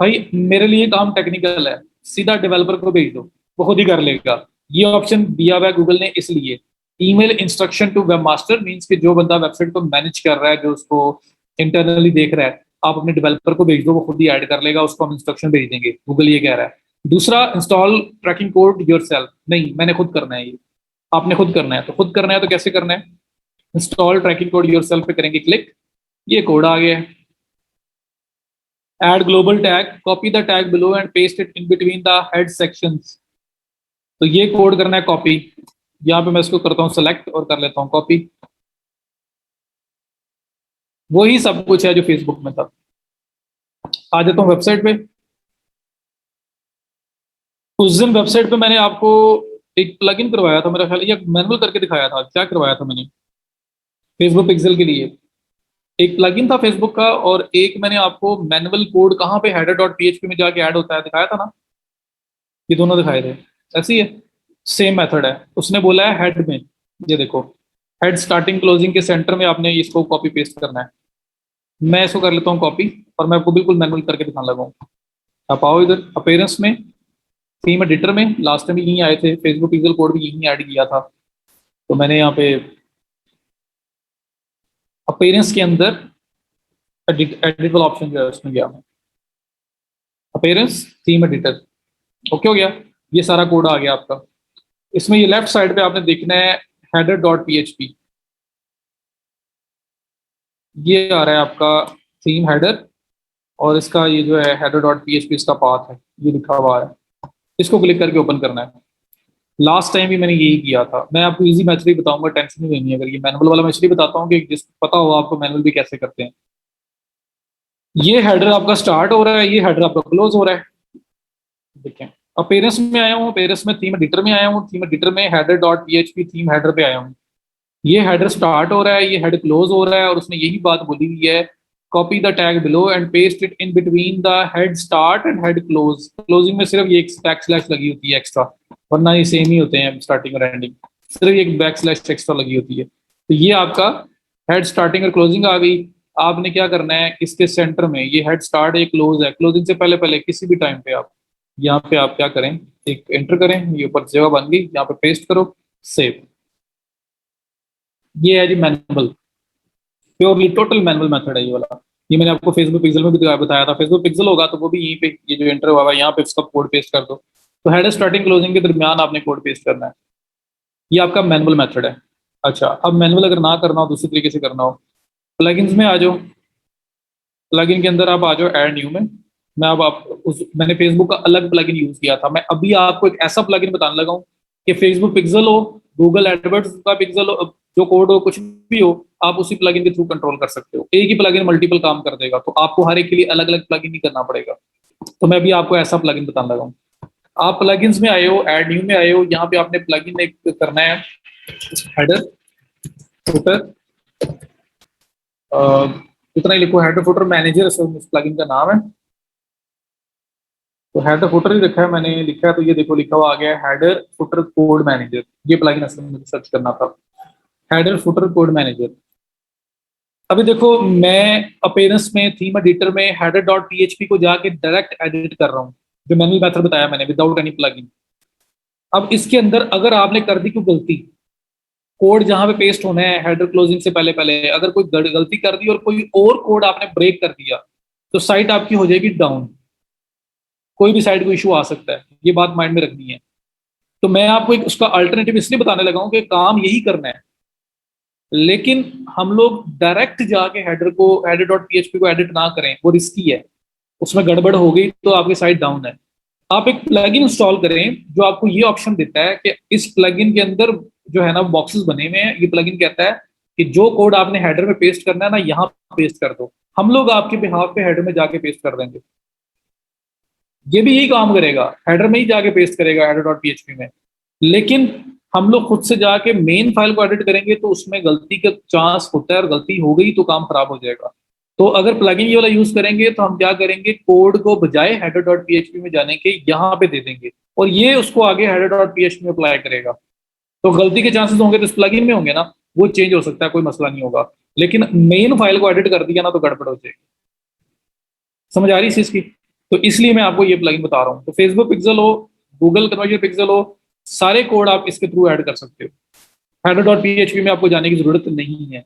भाई मेरे लिए काम टेक्निकल है, सीधा डेवलपर को भेज दो, वो खुद ही कर लेगा। ये ऑप्शन दिया हुआ है गूगल ने इसलिए। Email instruction to webmaster means कि जो बंदा वेबसाइट को मैनेज कर रहा है, जो उसको इंटरनली देख रहा है, आप अपने डेवलपर को भेज दो, वो खुद ही ऐड कर लेगा, उसको हम इंस्ट्रक्शन भेज देंगे, गूगल ये कह रहा है। दूसरा, इंस्टॉल ट्रैकिंग कोड योरसेल्फ। नहीं, मैंने खुद करना है ये। आपने खुद करना है, तो खुद करना है तो कैसे करना है? इंस्टॉल ट्रैकिंग कोड योरसेल्फ पे करेंगे क्लिक। ये कोड आ गया है। Add global tag, copy the tag below and paste it in between the head sections। तो ये कोड करना है कॉपी। यहाँ पे मैं इसको करता हूँ सेलेक्ट और कर लेता हूँ कॉपी। वही सब कुछ है जो फेसबुक में था। आ जाता हूँ वेबसाइट पे। उस दिन वेबसाइट पे मैंने आपको एक प्लगइन करवाया था, मेरा ख्याल, या मैनुअल करके दिखाया था, क्या करवाया था मैंने फेसबुक पिक्सल के लिए। एक प्लगइन था फेसबुक का, और एक मैंने आपको मैनुअल कोड कहाँ पे हेडर डॉट पीएचपी में जाके ऐड होता है दिखाया था ना। ये दोनों दिखाए थे। ऐसी है, सेम मेथड है। उसने बोला है हेड में, ये देखो, हेड स्टार्टिंग क्लोजिंग के सेंटर में आपने इसको कॉपी पेस्ट करना है। मैं इसको कर लेता हूँ कॉपी, और मैं आपको बिल्कुल मैनुअल करके दिखाने लगा हूँ। आप आओ इधर अपीयरेंस में, थीम एडिटर में। लास्ट टाइम यहीं आए थे, फेसबुक पिक्सल कोड भी यहीं ऐड किया था। तो मैंने यहाँ पे अपीयरेंस के अंदर एडिट वाला ऑप्शन जो है उसमें गया मैं, अपीयरेंस थीम एडिटर। ओके हो गया, ये सारा कोड आ गया आपका। इसमें ये लेफ्ट साइड पे आपने देखना है हेडर डॉट पीएचपी। ये आ रहा है आपका थीम हेडर, और इसका ये जो है हेडर डॉट पीएचपी इसका पाथ है, ये लिखा हुआ है। इसको क्लिक करके ओपन करना है। लास्ट टाइम भी मैंने यही किया था। मैं आपको इजी मेथड ही बताऊंगा, टेंशन नहीं लेनी है। अगर ये मैनुअल वाला मैं इसलिए बताता हूँ कि जिसको पता हो आपको मैनुअल भी कैसे करते हैं। ये हेडर आपका स्टार्ट हो रहा है, ये हेडर आपका क्लोज हो रहा है। देखें, अपीयरेंस में आया हूँ, अपीयरेंस में थीम एडिटर में आया हूँ, थीम एडिटर में header dot PHP theme header पे आया हूँ। ये हेडर स्टार्ट हो रहा है, ये हेड क्लोज हो रहा है, और उसने यही बात बोली हुई है, copy the tag below and paste it in between the head start and head close. Closing में सिर्फ ये एक बैक स्लैश लगी होती है एक्स्ट्रा, वरना ये सेम ही होते हैं स्टार्टिंग और एंडिंग। सिर्फ एक बैक स्लैश एक्स्ट्रा लगी होती है। तो ये आपका हेड स्टार्टिंग और क्लोजिंग आ गई। आपने क्या करना है, इसके सेंटर में ये हेड स्टार्ट है, क्लोज है, क्लोजिंग से पहले पहले किसी भी टाइम पे आप यहाँ पे आप क्या करें, एक एंटर करें, ये ऊपर जगह बन गई, यहाँ पे पेस्ट करो, सेव। ये है जी manual, purely total manual method है ये वाला। ये मैंने आपको फेसबुक पिक्सल में भी बताया था। फेसबुक पिक्सल होगा तो वो भी यहीं पे, ये जो एंटर हुआ है यहाँ पे इसका कोड पेस्ट कर दो। तो हेडर स्टार्टिंग क्लोजिंग के दरमियान आपने कोड पेस्ट करना है। ये आपका मैनुअल मेथड है। अच्छा, अब मैनुअल अगर ना करना हो, दूसरी तरीके से करना हो, प्लगइन्स में आ जाओ। प्लगइन के अंदर आप आ जाओ ऐड न्यू में। मैं अब आप मैंने फेसबुक का अलग प्लगइन यूज किया था। मैं अभी आपको एक ऐसा प्लगइन बताने लगा हूँ कि फेसबुक पिक्सल हो, गूगल एडवर्ड्स का पिक्सल हो, जो कोड हो, कुछ भी हो, आप उसी प्लगइन के थ्रू कंट्रोल कर सकते हो। एक ही प्लगइन मल्टीपल काम कर देगा, तो आपको हर एक के लिए अलग अलग प्लगइन नहीं करना पड़ेगा। तो मैं अभी आपको ऐसा प्लगइन बताने लगा हूँ। आप प्लगइन्स में आए हो, ऐड न्यू में आए हो, यहाँ पे आपने प्लगइन एक करना है, हेडर फुटर, इतना ही लिखो, हेडर फुटर मैनेजर इस प्लगइन का नाम है। तो हेडर फुटर ही रखा है मैंने, लिखा है तो ये देखो लिखा हुआ आ गया हेडर फुटर कोड मैनेजर। ये प्लगइन असल में मुझे सर्च करना था, हेडर फुटर कोड मैनेजर। अभी देखो मैं अपीयरेंस में थीम एडिटर में हेडर डॉट पीएचपी को जाके डायरेक्ट एडिट कर रहा हूँ, जो मैनुअल मेथड बताया मैंने, विदाउट एनी प्लगइन। अब इसके अंदर अगर आपने कर दी कोई गलती, कोड जहां पे पेस्ट होना है हेडर क्लोजिंग से पहले पहले अगर कोई गलती कर दी और कोई और कोड आपने ब्रेक कर दिया, तो साइट आपकी हो जाएगी डाउन। कोई भी साइट को इशू आ सकता है, ये बात माइंड में रखनी है। तो मैं आपको एक उसका अल्टरनेटिव इसलिए बताने लगा हूं कि काम यही करना है, लेकिन हम लोग डायरेक्ट जाके हेडर डॉट पीएचपी को एडिट ना करें, वो रिस्की है। उसमें गड़बड़ हो गई तो आपकी साइट डाउन है। आप एक प्लगइन इंस्टॉल करें जो आपको ये ऑप्शन देता है कि इस प्लगइन के अंदर जो है ना बॉक्सेस बने हुए हैं, ये प्लगइन कहता है कि जो कोड आपने हेडर में पेस्ट करना है ना, यहाँ पेस्ट कर दो, हम लोग आपके बिहाफ पे हेडर में जाके पेस्ट कर देंगे। ये भी यही काम करेगा, हेडर में ही जाके पेस्ट करेगा हेडर डॉट पीएचपी में। लेकिन हम लोग खुद से जाके मेन फाइल को एडिट करेंगे तो उसमें गलती का चांस होता है, और गलती हो गई तो काम खराब हो जाएगा। तो अगर प्लगइन ये वाला यूज करेंगे तो हम क्या करेंगे, कोड को बजाय हेडर डॉट पीएचपी में जाने के यहाँ पे दे देंगे, और ये उसको आगे हेडर डॉट पीएचपी में अप्लाई करेगा। तो गलती के चांसेस होंगे तो इस प्लगइन में होंगे ना, वो चेंज हो सकता है, कोई मसला नहीं होगा। लेकिन मेन फाइल को एडिट कर दिया ना तो गड़बड़ हो जाएगी। समझ आ रही है इस चीज की? तो इसलिए मैं आपको ये प्लगइन बता रहा हूँ। तो फेसबुक पिक्सल हो, गूगल कन्वर्जन पिक्सल हो, सारे कोड आप इसके थ्रू ऐड कर सकते हो। हेडर डॉट पीएचपी में आपको जाने की जरूरत नहीं है।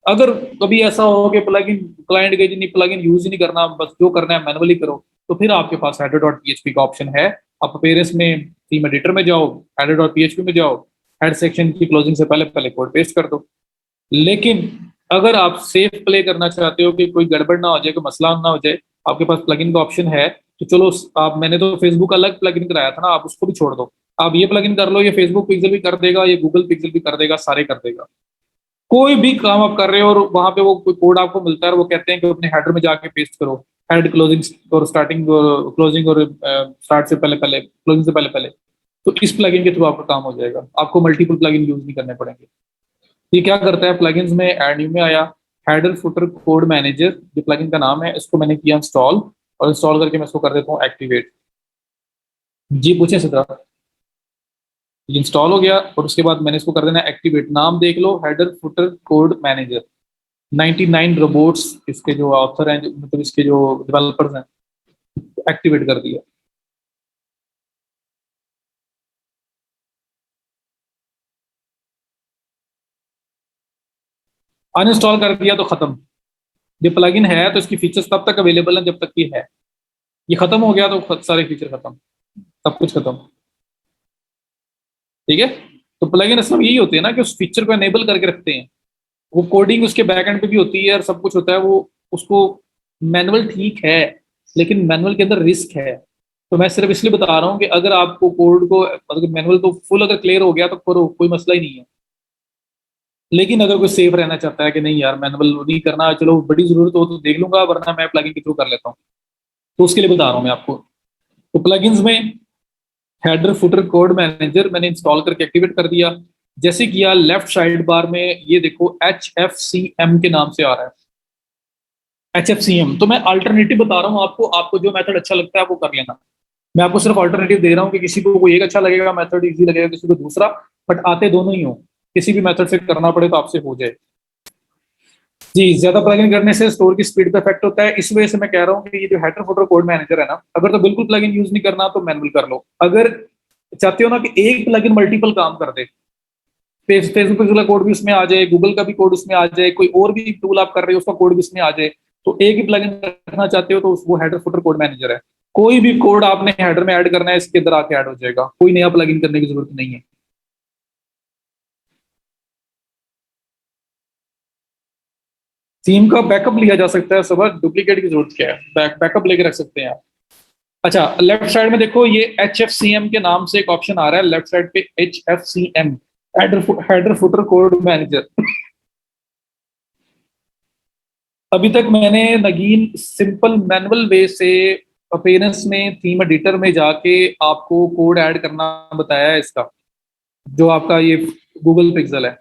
अगर कभी ऐसा हो कि प्लगइन क्लाइंट के नहीं, प्लगइन यूज ही नहीं करना, बस जो करना है मैनुअली करो, तो फिर आपके पास हेडर डॉट पीएचपी का ऑप्शन है। आप पेरेस में थीम एडिटर में जाओ, हेडर डॉट पीएचपी में जाओ, हेड सेक्शन की क्लोजिंग से पहले पहले कोड पेस्ट कर दो। लेकिन अगर आप सेफ प्ले करना चाहते हो कि कोई गड़बड़ ना हो जाए, कोई मसला ना हो जाए, आपके पास प्लगइन का ऑप्शन है, तो चलो आप, मैंने तो फेसबुक का अलग प्लगइन कराया था ना, आप उसको भी छोड़ दो, आप ये प्लगइन कर लो, ये फेसबुक पिक्सल भी कर देगा, ये गूगल पिक्सल भी कर देगा, सारे कर देगा। कोई भी काम आप कर रहे हो और वहां पे वो कोई कोड आपको मिलता है और वो कहते हैं कि अपने हेडर में जाके पेस्ट करो, हेड क्लोजिंग और स्टार्टिंग क्लोजिंग और स्टार्ट से पहले पहले, क्लोजिंग से पहले पहले, तो इस प्लगइन के थ्रू आपका काम हो जाएगा, आपको मल्टीपल प्लगइन यूज नहीं करने पड़ेंगे। ये क्या करता है, प्लगइन्स में ऐड न्यू में आया हेडर फुटर कोड मैनेजर, जो प्लगइन का नाम है, इसको मैंने किया इंस्टॉल, और इंस्टॉल करके मैं इसको कर देता हूँ एक्टिवेट। जी पूछे सिद्धार्थ? इंस्टॉल हो गया और उसके बाद मैंने इसको कर देना एक्टिवेट। नाम देख लो, header footer code manager. 99 robots इसके जो ऑथर हैं, मतलब इसके जो डेवलपर्स हैं, एक्टिवेट कर दिया। अनइंस्टॉल कर दिया तो खत्म। ये प्लगइन है तो इसकी फीचर्स तब तक अवेलेबल है जब तक ये है। ये खत्म हो गया तो सारे फीचर खत्म, सब कुछ खत्म। ठीक है? तो प्लगइन असल में यही होते हैं ना कि उस फीचर को एनेबल करके रखते हैं। वो कोडिंग उसके बैक एंड पे भी होती है और सब कुछ होता है, वो उसको मैनुअल ठीक है, लेकिन मैनुअल के अंदर रिस्क है। तो मैं सिर्फ इसलिए बता रहा हूँ कि अगर आपको कोड को, अगर मैनुअल तो फुल अगर क्लियर हो गया तो करो, कोई मसला ही नहीं है। लेकिन अगर कोई सेफ रहना चाहता है कि नहीं यार मैनुअल नहीं करना, चलो बड़ी जरूरत हो तो देख लूंगा, वरना मैं प्लगइन के थ्रू कर लेता हूँ, तो उसके लिए बता रहा हूँ मैं आपको। तो प्लगइन्स में हेडर फुटर कोड मैनेजर मैंने इंस्टॉल करके एक्टिवेट कर दिया। जैसे किया, लेफ्ट साइड बार में ये देखो HFCM के नाम से आ रहा है, HFCM। तो मैं अल्टरनेटिव बता रहा हूँ आपको, आपको जो मेथड अच्छा लगता है वो कर लेना। मैं आपको सिर्फ अल्टरनेटिव दे रहा हूँ कि किसी को कोई एक अच्छा लगेगा मेथड, इजी लगेगा, किसी को दूसरा, बट आते दोनों ही हो। किसी भी मेथड से करना पड़े तो आपसे हो जाए। जी, ज्यादा प्लगइन करने से स्टोर की स्पीड पे इफेक्ट होता है, इस वजह से मैं कह रहा हूँ कि ये जो हेडर फुटर कोड मैनेजर है ना, अगर तो बिल्कुल प्लगइन यूज नहीं करना तो मैनुअल कर लो। अगर चाहते हो ना कि एक प्लगइन मल्टीपल काम कर दे, फेसबुक का कोड भी उसमें आ जाए, गूगल का भी कोड उसमें आ जाए, कोई और भी टूल आप कर रहे हो उसका कोड भी उसमें आ जाए, तो एक ही प्लगइन रखना चाहते हो तो वो हेडर फुटर कोड मैनेजर है। कोई भी कोड आपने हेडर में ऐड करना है, इसके अंदर आके ऐड हो जाएगा, कोई नया प्लगइन करने की जरूरत नहीं है। थीम का बैकअप लिया जा सकता है, सब डुप्लीकेट की जरूरत क्या है, बैकअप लेके रख सकते हैं आप। अच्छा, लेफ्ट साइड में देखो, ये HFCM के नाम से एक ऑप्शन आ रहा है लेफ्ट साइड पे, HFCM, header footer code manager. अभी तक मैंने नगीन सिंपल मैनुअल वे से अपेयरेंस में थीम एडिटर में जाके आपको कोड ऐड करना बताया है इसका, जो आपका ये गूगल पिक्सल है।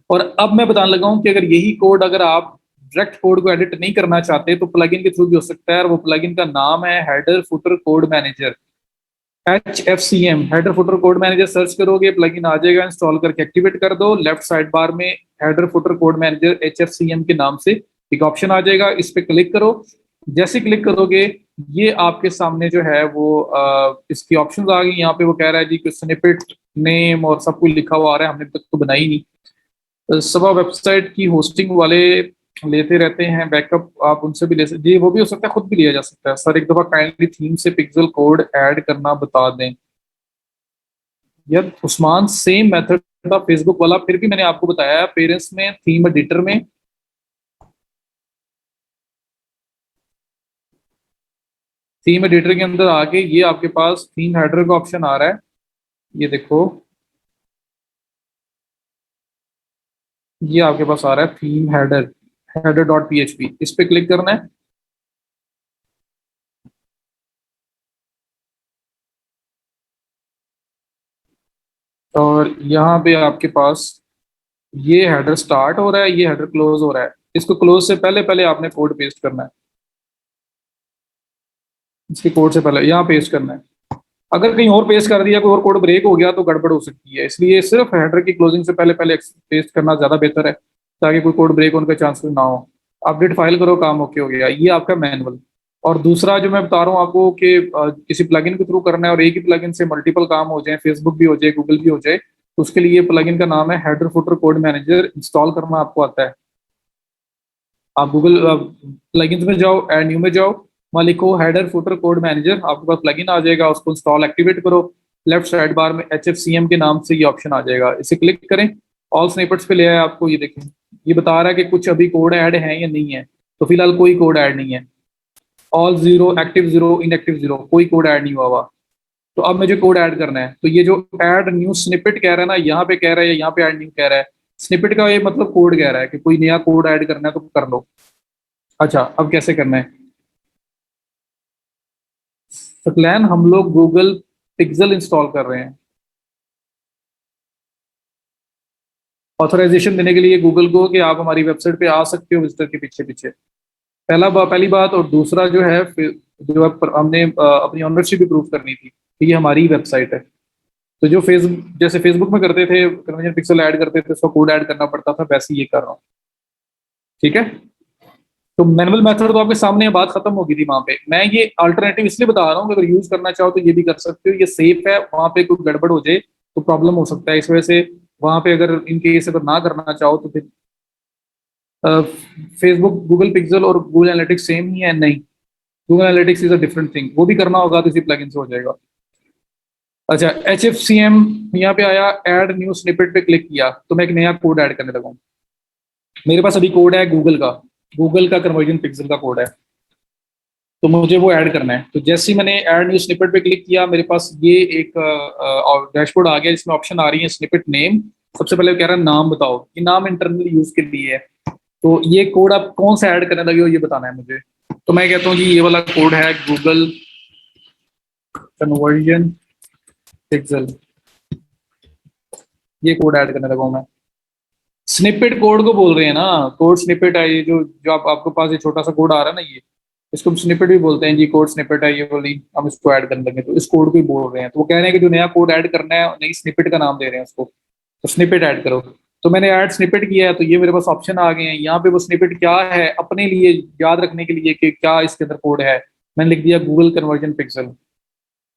और अब मैं बताने लगा हूं कि अगर यही कोड, अगर आप डायरेक्ट कोड को एडिट नहीं करना चाहते तो प्लगइन के थ्रू भी हो सकता है, और वो प्लगइन का नाम है header footer code manager, HFCM। Header footer code manager search करोगे, प्लगइन आ जाएगा, इंस्टॉल करके एक्टिवेट कर दो। लेफ्ट साइड बार में header footer code manager HFCM के नाम से एक ऑप्शन आ जाएगा, इस पे क्लिक करो। जैसे क्लिक करोगे ये आपके सामने जो है वो इसकी ऑप्शंस आ गई। यहाँ पे वो कह रहा है जी कि स्निपेट नेम और सब कुछ लिखा हुआ आ रहा है, हमने तक तो बनाई नहीं। सब वेबसाइट की होस्टिंग वाले लेते रहते हैं बैकअप, आप उनसे भी ले सकते जी, वो भी हो सकता है, खुद भी लिया जा सकता है। सर एक दफा काइंडली थीम से पिक्सल कोड ऐड करना बता दें। यार उस्मान, सेम मेथड था फेसबुक वाला, फिर भी मैंने आपको बताया पेरेंट्स में, थीम एडिटर में, थीम एडिटर के अंदर आके ये आपके पास थीम हेडर का ऑप्शन आ रहा है। ये देखो, ये आपके पास आ रहा है theme header, header dot PHP, इस पे क्लिक करना है। और यहाँ पे आपके पास ये हेडर स्टार्ट हो रहा है, ये हेडर क्लोज हो रहा है। इसको क्लोज से पहले पहले आपने कोड पेस्ट करना है, इसके कोड से पहले यहाँ पेस्ट करना है। अगर कहीं और पेस्ट कर दिया, कोई और कोड ब्रेक हो गया तो गड़बड़ हो सकती है, इसलिए सिर्फ हेडर की क्लोजिंग से पहले पहले पेस्ट करना ज्यादा बेहतर है, ताकि कोई कोड ब्रेक होने के चांसेस ना हो। अपडेट फाइल करो, काम ओके हो गया, ये आपका मैनुअल। और दूसरा जो मैं बता रहा हूँ आपको कि किसी प्लगइन के थ्रू करना है और एक ही प्लगइन से मल्टीपल काम हो जाए, फेसबुक भी हो जाए, गूगल भी हो जाए, तो उसके लिए प्लगइन का नाम है header footer code manager. Install करना आपको आता है। आप गूगल प्लगइन्स में जाओ, ऐड न्यू में जाओ, वहाँ लिखो हेडर फुटर कोड मैनेजर, आपके पास प्लगइन आ जाएगा, उसको इंस्टॉल एक्टिवेट करो। लेफ्ट साइड बार में HFCM के नाम से ये ऑप्शन आ जाएगा, इसे क्लिक करें। ऑल स्निपेट्स पे ले आया आपको, ये देखें, ये बता रहा है कि कुछ अभी कोड ऐड है या नहीं है। तो फिलहाल कोई कोड ऐड नहीं है। All zero, active zero, inactive zero, कोई कोड ऐड नहीं हुआ हुआ। तो अब मुझे कोड ऐड करना है, तो ये जो ऐड न्यू स्निपेट कह रहा है ना, यहाँ पे कह रहा है, यहाँ पे ऐड न्यू कह रहा है। स्निपेट का ये मतलब कोड कह रहा है कि कोई नया कोड ऐड करना है तो कर लो। अच्छा, अब कैसे करना है? तो प्लान, हम लोग गूगल पिक्सल इंस्टॉल कर रहे हैं। ऑथराइजेशन देने के लिए गूगल को कि आप हमारी वेबसाइट पे आ सकते हो विजिटर के पीछे पीछे, पहली बात। और दूसरा जो है जो हमने अपनी ऑनरशिप भी प्रूव करनी थी कि ये हमारी वेबसाइट है। तो जो जैसे फेसबुक में करते थे, कन्वर्जन पिक्सल ऐड करते थे, उसका कोड ऐड करना पड़ता था, वैसे ये कर रहा हूँ। ठीक है। तो मैनुअल मेथड तो आपके सामने, बात खत्म हो गई थी वहां पे। मैं ये अल्टरनेटिव इसलिए बता रहा हूँ कि अगर यूज करना चाहो तो ये भी कर सकते हो, ये सेफ है। वहां पे कोई गड़बड़ हो जाए तो प्रॉब्लम हो सकता है, इस वजह से वहां पे अगर इन केस अगर ना करना चाहो तो फिर फेसबुक, गूगल पिक्सल और गूगल एनालिटिक्स सेम ही है? नहीं, Google analytics is a different thing, वो भी करना होगा तो इसी प्लगइन से हो जाएगा। अच्छा, HFCM, यहाँ पे आया, ऐड न्यू स्निपेट पे क्लिक किया तो मैं एक नया कोड ऐड करने लगा हूँ। मेरे पास अभी कोड है गूगल का, गूगल का कन्वर्जन पिक्सल का कोड है, तो मुझे वो ऐड करना है। तो जैसे ही मैंने ऐड न्यू स्निपेट पे क्लिक किया, मेरे पास ये एक डैशबोर्ड आ गया जिसमें ऑप्शन आ रही है स्निपेट नेम। सबसे पहले कह रहा है नाम बताओ, ये नाम इंटरनल यूज के लिए है। तो ये कोड आप कौन सा ऐड करने लगे हो ये बताना है मुझे। तो मैं कहता हूँ जी ये वाला कोड है गूगल कन्वर्जन पिक्सल, ये कोड ऐड करने लगा हूँ मैं। स्निपेट कोड को बोल रहे हैं ना, कोड स्निपेट है ये, जो जो आपके पास ये छोटा सा कोड आ रहा है ना, ये इसको हम स्निपेट भी बोलते हैं जी, कोड स्निपेट है ये वाली, हम इसको ऐड करने लगे तो इस कोड को ही बोल रहे हैं। तो वो कह रहे हैं कि जो नया कोड ऐड करना है, नई स्निपेट का नाम दे रहे हैं उसको, तो स्निपेट ऐड करो। तो मैंने ऐड स्निपेट किया है, तो ये मेरे पास ऑप्शन आ गए हैं। यहाँ पे वो स्निपेट क्या है, अपने लिए याद रखने के लिए कि क्या इसके अंदर कोड है, मैंने लिख दिया गूगल कन्वर्जन पिक्सल।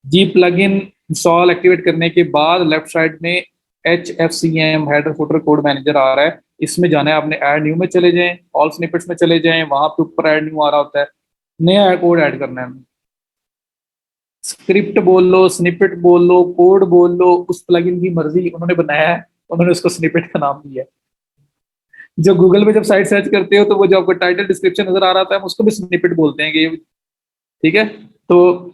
जी प्लगइन इंस्टॉल एक्टिवेट करने के बाद लेफ्ट साइड में HFCM header footer code manager आ रहा है, इसमें जाना है आपने। ऐड न्यू में चले जाएं, ऑल स्निपेट्स में चले जाएं, वहां पे ऊपर ऐड न्यू आ रहा होता है, नया कोड ऐड करना है। स्क्रिप्ट बोल लो, स्निपेट बोल लो, कोड बोल लो, उस प्लगइन की मर्जी, उन्होंने बनाया है, उन्होंने उसको स्निपेट का नाम दिया है। जो गूगल पे जब साइट सर्च करते हो तो वो जो आपको टाइटल डिस्क्रिप्शन नजर आ रहा था, हम उसको भी स्निपेट बोलते हैं कि ठीक है। तो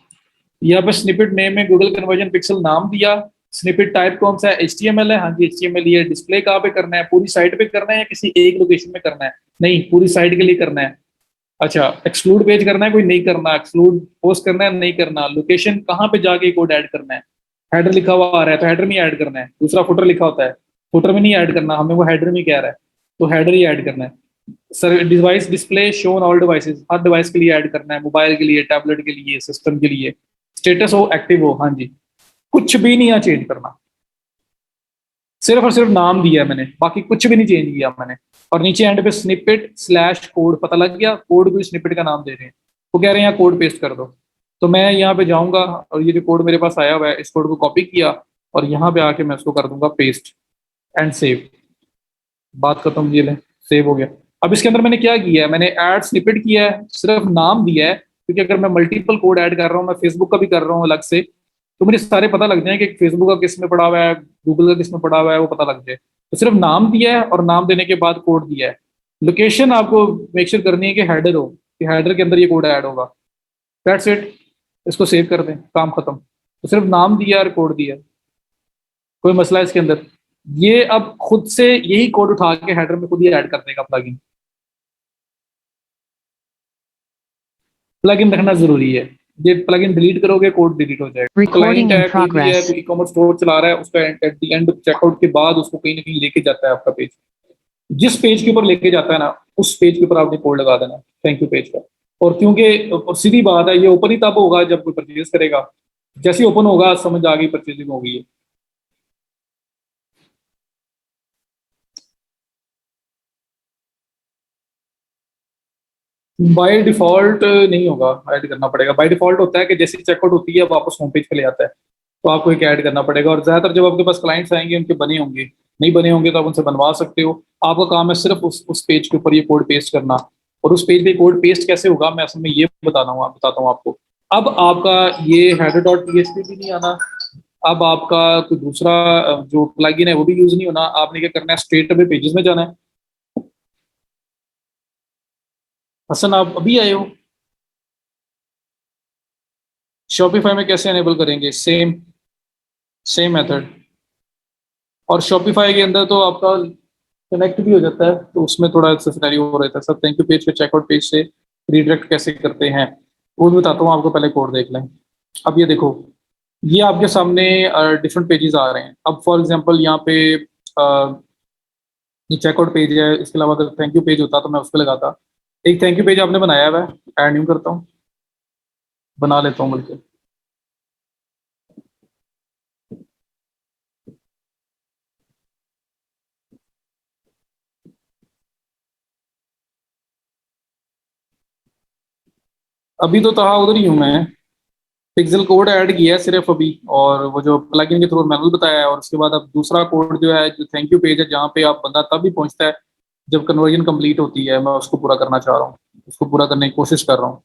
यहाँ पे स्निपेट नेम में गूगल कन्वर्जन पिक्सल नाम दिया। स्निपेट टाइप कौन सा है, HTML है, हाँ जी HTML। ये डिस्प्ले कहाँ पे करना है, पूरी साइट पे करना है या किसी एक लोकेशन में करना है? नहीं, पूरी साइट के लिए करना है। अच्छा, एक्सक्लूड पेज करना है, कोई नहीं करना, एक्सक्लूड पोस्ट करना है, नहीं करना, लोकेशन कहाँ पे जाके कोड ऐड करना है। हेडर लिखा हुआ आ रहा है तो हेडर में ऐड करना है, दूसरा फुटर लिखा होता है, फुटर में नहीं ऐड करना, हमें वो हेडर में कह रहा है, तो हेडर ही ऐड करना है। Sir device display show on all devices, her device के लिए ऐड करना है, मोबाइल के लिए, टैबलेट के लिए, सिस्टम के लिए। स्टेटस हो एक्टिव हो, हाँ जी। कुछ भी नहीं यहाँ चेंज करना, सिर्फ और सिर्फ नाम दिया है मैंने, बाकी कुछ भी नहीं चेंज किया मैंने। और नीचे एंड पे स्निपेट स्लैश कोड, पता लग गया, कोड को स्निपेट का नाम दे रहे हैं। वो कह रहे हैं यहाँ कोड पेस्ट कर दो। तो मैं यहाँ पे जाऊंगा और ये जो कोड मेरे पास आया हुआ है इस कोड को कॉपी किया और यहाँ पे आके मैं उसको कर दूंगा पेस्ट एंड सेव। बात खत्म, ये ले सेव हो गया। अब इसके अंदर मैंने क्या किया है, मैंने ऐड स्निपेट किया है, सिर्फ नाम दिया है, क्योंकि अगर मैं मल्टीपल कोड ऐड कर रहा हूँ, मैं फेसबुक का भी कर रहा हूँ अलग से, तो मुझे सारे पता लग जाए कि फेसबुक का किस में पड़ा हुआ है, गूगल का किस में पड़ा हुआ है, वो पता लग जाए। तो सिर्फ नाम दिया है और नाम देने के बाद कोड दिया है। लोकेशन आपको मेक श्योर करनी है कि हेडर हो, कि हेडर के अंदर ये कोड ऐड होगा। That's it. इसको सेव कर दें, काम खत्म। तो सिर्फ नाम दिया और कोड दिया, कोई मसला है इसके अंदर? ये अब खुद से यही कोड उठा के हेडर में खुद ही ऐड कर देगा प्लगइन। प्लगइन रखना जरूरी है। ये प्लगइन डिलीट करोगे कोड डिलीट हो जाएगा। Recording क्लाइंट in है, कोई भी है, progress. कोई ई कॉमर्स स्टोर चला रहा है, उसका एट द एंड चेकआउट के बाद उसको कहीं ना कहीं लेके जाता है आपका पेज। जिस पेज के ऊपर लेके जाता है ना, उस पेज के ऊपर आपने कोड लगा देना, थैंक यू पेज का। और क्योंकि और सीधी बात है, ये ओपन ही तब होगा जब कोई परचेज करेगा। जैसे ओपन होगा समझ आ गई परचेजिंग हो गई है। बाय डिफॉल्ट नहीं होगा, ऐड करना पड़ेगा। बाय डिफॉल्ट होता है कि जैसी चेकआउट होती है वापस होम पेज पे ले आता है, तो आपको एक ऐड करना पड़ेगा। और ज्यादातर जब आपके पास क्लाइंट्स आएंगे उनके बने होंगे, नहीं बने होंगे तो आप उनसे बनवा सकते हो। आपका काम है सिर्फ उस पेज के ऊपर ये कोड पेस्ट करना। और उस पेज पे कोड पेस्ट कैसे होगा मैं असल में ये बताता हूँ आपको। अब आपका ये हेडर डॉट पीएचपी भी नहीं आना। अब आपका कोई दूसरा जो प्लगइन है वो भी यूज नहीं होना। आपने क्या करना है, स्ट्रेट अवे पेजेस में जाना है। हसन आप अभी आए हो? शॉपिफाई में कैसे एनेबल करेंगे? Same same method. और शॉपिफाई के अंदर तो आपका कनेक्ट भी हो जाता है, तो उसमें थोड़ा सा सिनेरियो हो रहता है। सब थैंक यू पेज पे चेकआउट पेज से रिडायरेक्ट कैसे करते हैं वो भी बताता हूँ आपको, पहले कोड देख लें। अब ये देखो, ये आपके सामने डिफरेंट पेजेस आ रहे हैं। अब फॉर एग्जांपल यहाँ पे ये चेकआउट पेज है, इसके अलावा अगर थैंक यू पेज होता तो मैं उस पर लगाता। एक थैंक यू पेज आपने बनाया हुआ है, ऐड न्यू करता हूँ, बना लेता हूँ बल्कि। अभी तो तहा उधर ही हूँ मैं। पिक्सल कोड ऐड किया है सिर्फ अभी, और वो जो प्लगइन के थ्रू मैनुअल बताया है। और उसके बाद अब दूसरा कोड जो है, जो थैंक यू पेज है, जहाँ पे आप बंदा तब भी पहुंचता है जब कन्वर्जन कंप्लीट होती है, मैं उसको पूरा करना चाह रहा हूँ, उसको पूरा करने की कोशिश कर रहा हूँ।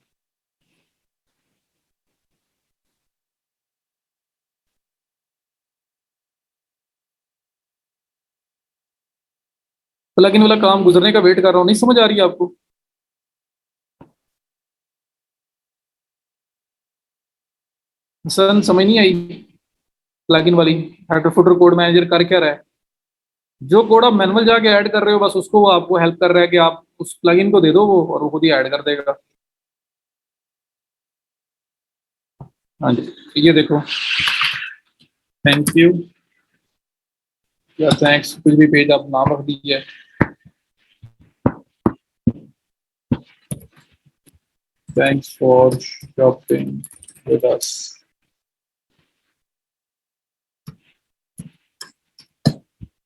प्लगइन वाला काम गुजरने का वेट कर रहा हूँ। नहीं समझ आ रही है आपको? सर समझ नहीं आई प्लगइन वाली? हेडर फुटर कोड मैनेजर कर क्या रहा है? जो कोड आप मैनुअल जाके ऐड कर रहे हो बस उसको वो आपको हेल्प कर रहा है कि आप उस प्लगइन को दे दो वो, और वो खुद ही ऐड कर देगा। हाँ जी, ये देखो, थैंक यू या थैंक्स, कुछ भी पेज आप नाम रख दीजिए। थैंक्स फॉर शॉपिंग विद अस।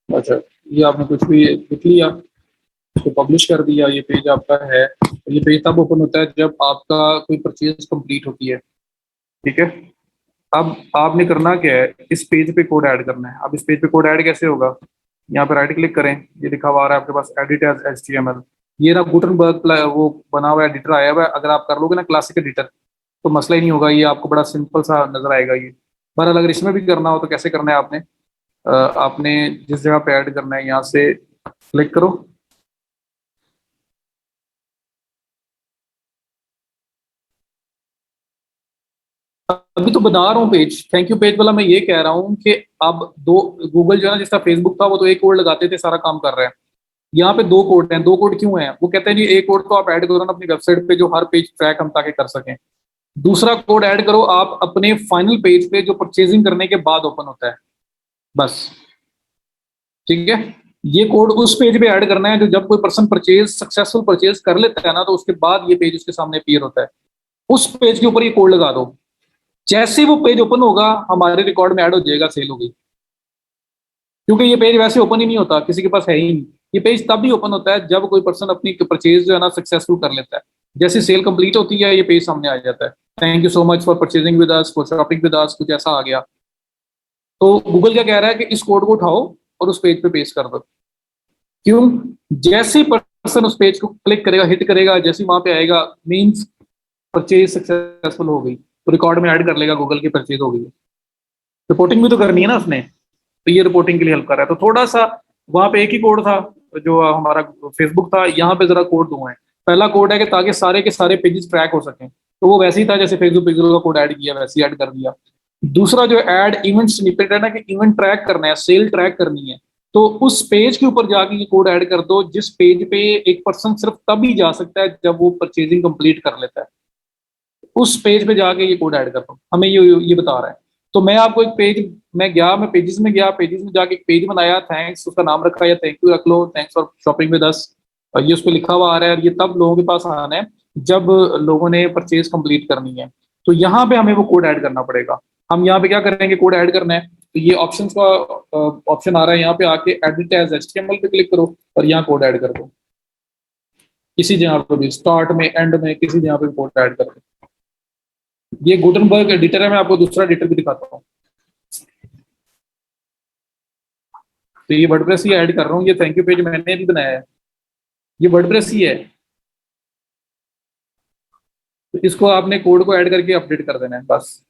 अच्छा, ये आपने कुछ भी लिख लिया, इसको पब्लिश कर दिया, ये पेज आपका है। ये पेज तब ओपन होता है जब आपका कोई परचेज कंप्लीट होती है। ठीक है। अब आपने करना क्या है, इस पेज पे कोड ऐड करना है। अब इस पेज पे कोड ऐड कैसे होगा? यहाँ पे राइट क्लिक करें, ये लिखा हुआ आ रहा है आपके पास एडिट एज HTML। ये ना गुटनबर्ग वो बना हुआ एडिटर आया हुआ है, अगर आप कर लोगे ना क्लासिक एडिटर तो मसला ही नहीं होगा, ये आपको बड़ा सिंपल सा नजर आएगा ये। पर अगर इसमें भी करना हो तो कैसे करना है आपने? आपने जिस जगह पे ऐड करना है यहाँ से क्लिक करो। अभी तो बना रहा हूँ पेज, थैंक यू पेज वाला। मैं ये कह रहा हूँ कि अब दो, गूगल जो है ना, जिसका फेसबुक था वो तो एक कोड लगाते थे सारा काम कर रहे हैं। यहाँ पे दो कोड हैं। दो कोड क्यों हैं? वो कहते हैं जी एक कोड तो आप ऐड करो ना अपनी वेबसाइट पे, जो हर पेज ट्रैक हम ताकि कर सकें। दूसरा कोड ऐड करो आप अपने फाइनल पेज पे, जो परचेजिंग करने के बाद ओपन होता है, बस। ठीक है। ये कोड उस पेज पे ऐड करना है जो जब कोई पर्सन परचेज सक्सेसफुल परचेज कर लेता है ना, तो उसके बाद ये पेज उसके सामने अपीयर होता है। उस पेज के ऊपर ये कोड लगा दो। जैसे ही वो पेज ओपन होगा हमारे रिकॉर्ड में ऐड हो जाएगा सेल होगी। क्योंकि ये पेज वैसे ओपन ही नहीं होता, किसी के पास है ही नहीं। ये पेज तब भी ओपन होता है जब कोई पर्सन अपनी परचेज जो है ना सक्सेसफुल कर लेता है। जैसे सेल कंप्लीट होती है ये पेज सामने आ जाता है, thank you so much for purchasing with us, for shopping with अस, कुछ ऐसा आ गया। तो गूगल क्या कह रहा है कि इस कोड को उठाओ और उस पेज पे पेस्ट कर दो। क्यों? जैसे ही पर्सन उस पेज को क्लिक करेगा, हिट करेगा, जैसे ही वहां पे आएगा, मीन्स परचेज सक्सेसफुल हो गई, तो रिकॉर्ड में ऐड कर लेगा गूगल की परचेज हो गई। रिपोर्टिंग भी तो करनी है ना उसने, तो ये रिपोर्टिंग के लिए हेल्प कर रहा है। तो थोड़ा सा वहां पे एक ही कोड था जो हमारा फेसबुक था, यहाँ पे जरा कोड दो है। पहला कोड है कि ताकि सारे के सारे पेजेस ट्रैक हो सकें, तो वो वैसे ही था जैसे फेसबुक पेज का कोड ऐड किया वैसे ही ऐड कर दिया। दूसरा जो ऐड इवेंट स्निपेट है ना, कि इवेंट ट्रैक करना है, सेल ट्रैक करनी है, तो उस पेज के ऊपर जाके ये कोड ऐड कर दो जिस पेज पे एक पर्सन सिर्फ तभी जा सकता है जब वो परचेजिंग कंप्लीट कर लेता है। उस पेज पे जाके ये कोड ऐड कर दो, हमें ये बता रहा है। तो मैं आपको एक पेज, मैं पेजेस में गया, पेजेस में जाके एक पेज बनाया, थैंक्स उसका नाम रखा, या थैंक यू रख लो, thanks for shopping with us, और ये उस पर लिखा हुआ आ रहा है, और ये तब लोगों के पास आना है जब लोगों ने परचेज कंप्लीट करनी है। तो यहाँ पे हमें वो कोड ऐड करना पड़ेगा। हम यहाँ पे क्या करेंगे, कोड ऐड करना है, तो ये ऑप्शन का ऑप्शन आ रहा है, यहाँ पे आके एडिट एज एचटीएमएल पे क्लिक करो और यहाँ कोड ऐड कर दो। किसी जगह पे भी, स्टार्ट में, एंड में, किसी जगह पे कोड ऐड कर दो। ये गुटनबर्ग एडिटर है, मैं आपको दूसरा एडिटर भी दिखाता हूँ। तो ये वर्डप्रेस ही ऐड कर रहा हूँ, ये थैंक यू पेज मैंने भी बनाया है, ये वर्डप्रेस ही है। तो इसको आपने कोड को ऐड करके अपडेट कर देना है बस।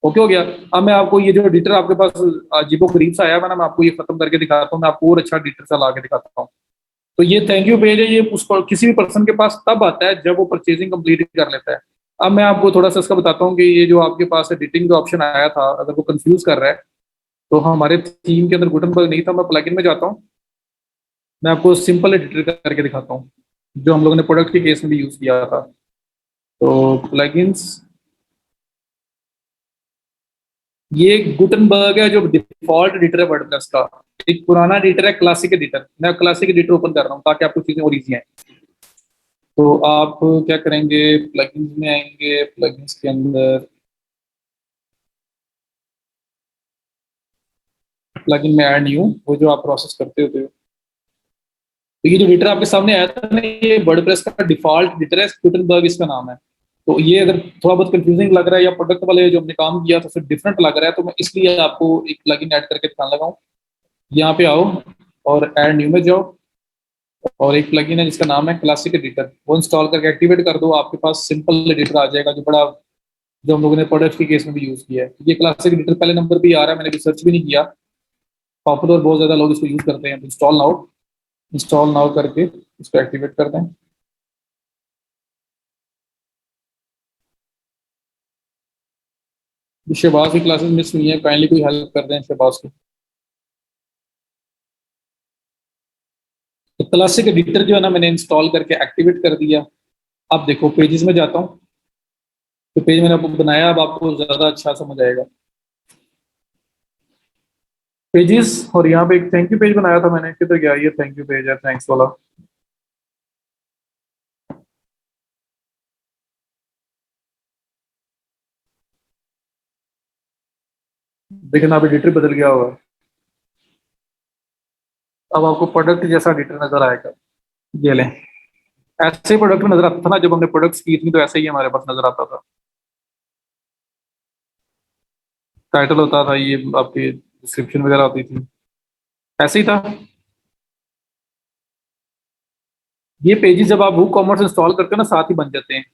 ओके हो गया। अब मैं आपको ये जो एडिटर आपके पास अजीबो गरीब सा आया है ना, मैं आपको ये खत्म करके दिखाता हूँ, मैं आपको और अच्छा एडिटर सा ला के दिखाता हूँ। तो ये थैंक यू पेज है, ये उसको किसी भी पर्सन के पास तब आता है जब वो परचेजिंग कंप्लीट कर लेता है। अब मैं आपको थोड़ा सा इसका बताता हूँ कि ये जो आपके पास एडिटिंग का ऑप्शन आया था, अगर वो कंफ्यूज कर रहा है, तो हमारे थीम के अंदर गुटनबर्ग नहीं था, मैं प्लगइन में जाता हूँ, मैं आपको सिंपल एडिटर करके दिखाता हूँ जो हम लोगों ने प्रोडक्ट के केस में भी यूज किया था। तो प्लगइन्स, ये गुटनबर्ग है जो डिफॉल्ट एडिटर है वर्डप्रेस का। एक पुराना एडिटर है क्लासिक एडिटर, मैं क्लासिक एडिटर ओपन कर रहा हूँ ताकि आपको चीजें और ईजी हैं। तो आप क्या करेंगे, प्लगइन्स में आएंगे, प्लगइन्स के अंदर प्लगइन में ऐड न्यू, वो जो आप प्रोसेस करते होते हो। तो ये जो एडिटर आपके सामने आया था ना, ये वर्डप्रेस का डिफॉल्ट एडिटर है, गुटनबर्ग इसका नाम है। तो ये अगर थोड़ा बहुत कंफ्यूजिंग लग रहा है या प्रोडक्ट वाले जो हमने काम किया तो फिर डिफरेंट लग रहा है, तो मैं इसलिए आपको एक प्लगइन ऐड करके दिखाने लगा हूँ। यहाँ पे आओ और ऐड न्यू में जाओ, और एक प्लगइन है जिसका नाम है क्लासिक एडिटर, वो इंस्टॉल करके एक्टिवेट कर दो, आपके पास सिंपल एडिटर आ जाएगा जो बड़ा, जो हम लोगों ने प्रोडक्ट के केस में भी यूज किया है। ये क्लासिक एडिटर पहले नंबर पे ही आ रहा है, मैंने रिसर्च भी नहीं किया, पॉपुलर बहुत ज्यादा लोग इसको यूज करते हैं। इंस्टॉल नाउ करके इसको एक्टिवेट कर दें। शहबाज की क्लासेस मिस हुई है, काइंडली कोई हेल्प कर दें शहबाज को। तो क्लासिक एडिटर जो है ना, मैंने इंस्टॉल करके एक्टिवेट कर दिया। अब देखो पेजेस में जाता हूँ, तो पेज मैंने आपको बनाया, अब आपको ज्यादा अच्छा समझ आएगा। पेजेस, और यहाँ पे एक थैंक यू पेज बनाया था मैंने, किधर गया ये थैंक यू पेज है, थैंक्स वाला। लेकिन अब एडिटर बदल गया हुआ है, अब आपको प्रोडक्ट जैसा एडिटर नजर आएगा। ये लें, ऐसे प्रोडक्ट में नजर आता था ना जब हमने प्रोडक्ट्स की थी, तो ऐसे ही हमारे पास नजर आता था। टाइटल होता था, ये आपकी डिस्क्रिप्शन वगैरह होती थी, ऐसे ही था। ये पेजेस जब आप वो कॉमर्स इंस्टॉल करते हो ना, साथ ही बन जाते हैं।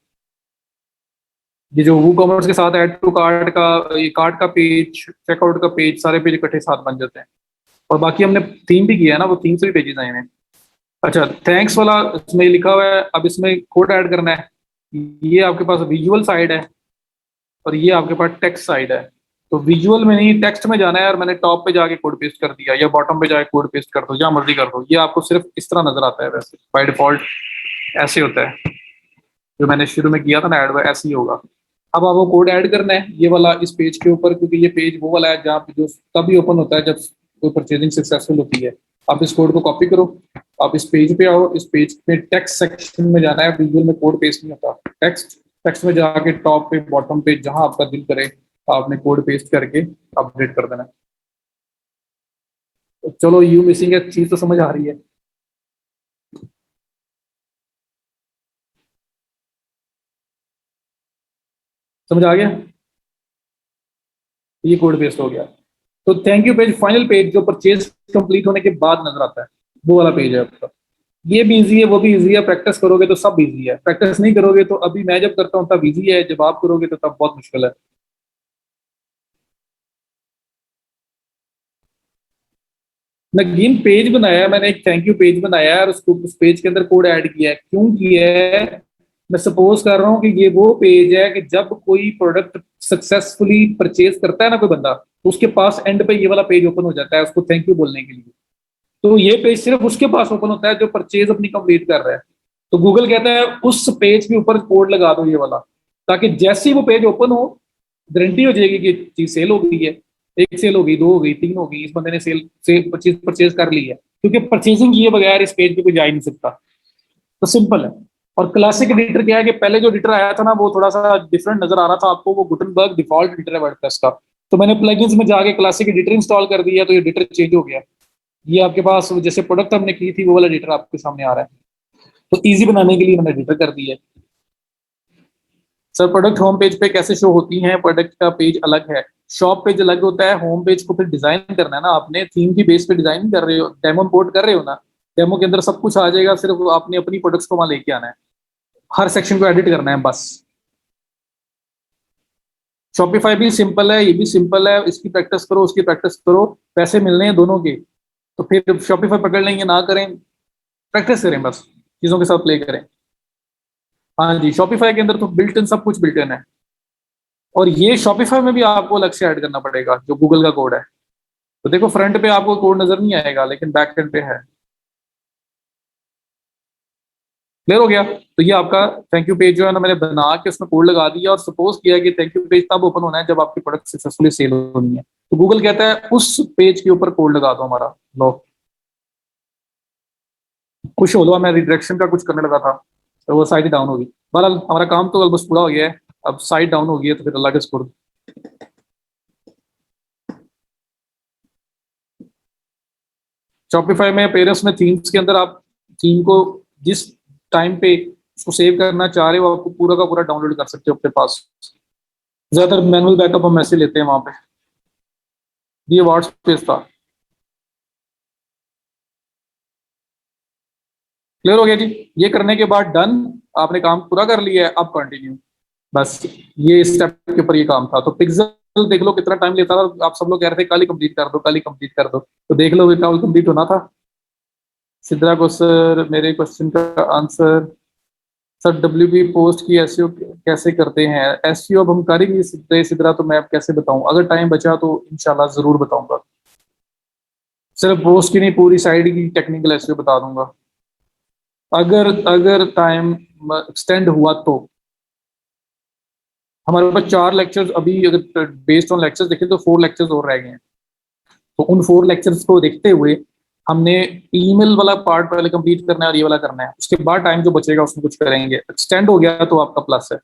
ये जो वो कॉमर्स के साथ ऐड टू कार्ट का, ये कार्ट का पेज, चेकआउट का पेज, सारे पेज इकट्ठे साथ बन जाते हैं। और बाकी हमने थीम भी किया है ना, वो थीम से भी पेजेस आए हैं। अच्छा, थैंक्स वाला इसमें लिखा हुआ है, अब इसमें कोड ऐड करना है। ये आपके पास विजुअल साइड है और ये आपके पास टेक्स्ट साइड है। तो विजुअल में नहीं, टेक्स्ट में जाना है, और मैंने टॉप पे जाके कोड पेस्ट कर दिया, या बॉटम पे जाके कोड पेस्ट कर दो, जहाँ मर्जी कर दो। ये आपको सिर्फ इस तरह नजर आता है, वैसे बाय डिफॉल्ट ऐसे होता है। जो मैंने शुरू में किया था ना ऐड, वो ऐसे ही होगा। अब आपको कोड ऐड करना है ये वाला इस पेज के ऊपर, क्योंकि ये पेज वो वाला है जहाँ पे जो तभी ओपन होता है जब कोई परचेजिंग सक्सेसफुल होती है। आप इस कोड को कॉपी करो, आप इस पेज पे आओ, इस पेज पे टेक्स्ट सेक्शन में जाना है, विजुअल में कोड पेस्ट नहीं होता। टेक्स्ट, टेक्स्ट में जाके टॉप पे बॉटम पे जहां आपका दिल करे आपने कोड पेस्ट करके अपडेट कर देना है। तो चलो, यू मिसिंग एक चीज तो समझ आ रही है। समझ आ गया? ये कोड पेस्ट हो गया। तो thank you page, final page जो परचेज कंप्लीट होने के बाद नजर आता है, वो वाला पेज है आपका। ये भी इजी है, वो भी इजी है, प्रैक्टिस करोगे तो सब इजी है, प्रैक्टिस नहीं करोगे तो, अभी मैं जब करता हूँ तब इजी है, जब आप करोगे तो तब बहुत मुश्किल है। नगीन पेज बनाया है मैंने, एक थैंक यू पेज बनाया है, और उसको उस पेज के अंदर कोड ऐड किया है। क्यों किया है? मैं सपोज कर रहा हूँ कि ये वो पेज है कि जब कोई प्रोडक्ट सक्सेसफुली परचेज करता है ना कोई बंदा, तो उसके पास एंड पे ये वाला पेज ओपन हो जाता है उसको थैंक यू बोलने के लिए। तो ये पेज सिर्फ उसके पास ओपन होता है जो परचेज अपनी कंप्लीट कर रहा है। तो गूगल कहता है उस पेज के ऊपर कोड लगा दो ये वाला, ताकि जैसे ही वो पेज ओपन हो, गारंटी हो जाएगी कि चीज सेल हो गई है। एक सेल हो गई, दो हो गई, तीन हो गई, इस बंदे ने सेल परचेज परचेज कर ली है, क्योंकि परचेजिंग किए बगैर इस पेज पे कोई जा ही नहीं सकता। तो सिंपल है। और क्लासिक एडिटर क्या है कि पहले जो एडिटर आया था ना वो थोड़ा सा डिफरेंट नजर आ रहा था आपको, वो गुटनबर्ग डिफॉल्ट एडिटर है वर्डप्रेस का। तो मैंने प्लगइन्स में जाके क्लासिक एडिटर इंस्टॉल कर दिया, तो ये एडिटर चेंज हो गया। ये आपके पास जैसे प्रोडक्ट हमने की थी वो वाला एडिटर आपके सामने आ रहा है। तो इजी बनाने के लिए मैंने एडिटर कर दिया है। सर प्रोडक्ट होम पेज पे कैसे शो होती हैं? प्रोडक्ट का पेज अलग है, शॉप पेज अलग होता है। होम पेज को फिर डिजाइन करना है ना आपने, थीम की बेस पे डिजाइन कर रहे हो, डेमो इंपोर्ट कर रहे हो ना, डेमो के अंदर सब कुछ आ जाएगा, सिर्फ आपने अपनी प्रोडक्ट्स को वहां लेके आना है, हर सेक्शन को एडिट करना है बस। शॉपिफाई भी सिंपल है, ये भी सिंपल है, इसकी प्रैक्टिस करो उसकी प्रैक्टिस करो, पैसे मिलने हैं दोनों के। तो फिर शॉपिफाई पकड़ लेंगे ना करें, प्रैक्टिस करें बस, चीजों के साथ प्ले करें। हाँ जी, शॉपिफाई के अंदर तो बिल्ट इन सब कुछ बिल्ट इन है। और ये शॉपिफाई में भी आपको अलग से ऐड करना पड़ेगा जो गूगल का कोड है। तो देखो फ्रंट पे आपको कोड नजर नहीं आएगा, लेकिन बैक एंड पे है। क्लियर हो गया? तो ये आपका थैंक यू पेज जो है ना, मैंने बना के उसमें कोड लगा दिया और सपोज किया कि थैंक यू पेज तब ओपन होना है जब आपकी प्रोडक्ट सक्सेसफुली सेल होनी है। तो गूगल कहता है उस पेज के ऊपर कोड लगा दो हमारा। लो, खुश हो लो, मैं रिडायरेक्शन का कुछ करने लगा था तो वो साइट डाउन होगी। बहरहाल हमारा काम तो ऑलमोस्ट पूरा हो गया है। अब साइट डाउन हो गई है तो फिर अल्लाह के सुपुर्द। शॉपिफाई में पेरेंट्स में थीम्स के अंदर आप थीम को जिस टाइम पे उसको सेव करना चाह रहे हो, आपको पूरा का पूरा डाउनलोड कर सकते हो अपने पास। ज्यादातर मैनुअल बैकअप हम ऐसे लेते हैं वहां पे। ये वाट्स पेज था। क्लियर हो गया जी? ये करने के बाद डन, आपने काम पूरा कर लिया है, अब कंटिन्यू। बस ये स्टेप के ऊपर ये काम था। तो पिक्सल देख लो कितना टाइम लेता था, आप सब लोग कह रहे थे कल ही कंप्लीट कर दो, कल ही कंप्लीट कर दो, तो देख लो कल कंप्लीट होना था। सिद्रा को सर मेरे क्वेश्चन का answer. Sir W B post की एसईओ कैसे करते हैं? एसईओ अब हम करेंगे सिद्रा, तो मैं अब कैसे बताऊं, अगर टाइम बचा तो इंशाल्लाह जरूर बताऊंगा। सिर्फ पोस्ट की नहीं, पूरी साइड की टेक्निकल एसईओ बता दूंगा, अगर अगर टाइम एक्सटेंड हुआ तो। हमारे पास 4 लेक्चर्स अभी, अगर बेस्ड ऑन लेक्चर्स देखें तो 4 लेक्चर्स और रह गए हैं। तो उन 4 लेक्चर्स को देखते हुए हमने ईमेल वाला पार्ट पहले कंप्लीट करना है और ये वाला करना है, उसके बाद टाइम जो बचेगा उसमें कुछ करेंगे, एक्सटेंड हो गया तो आपका प्लस है।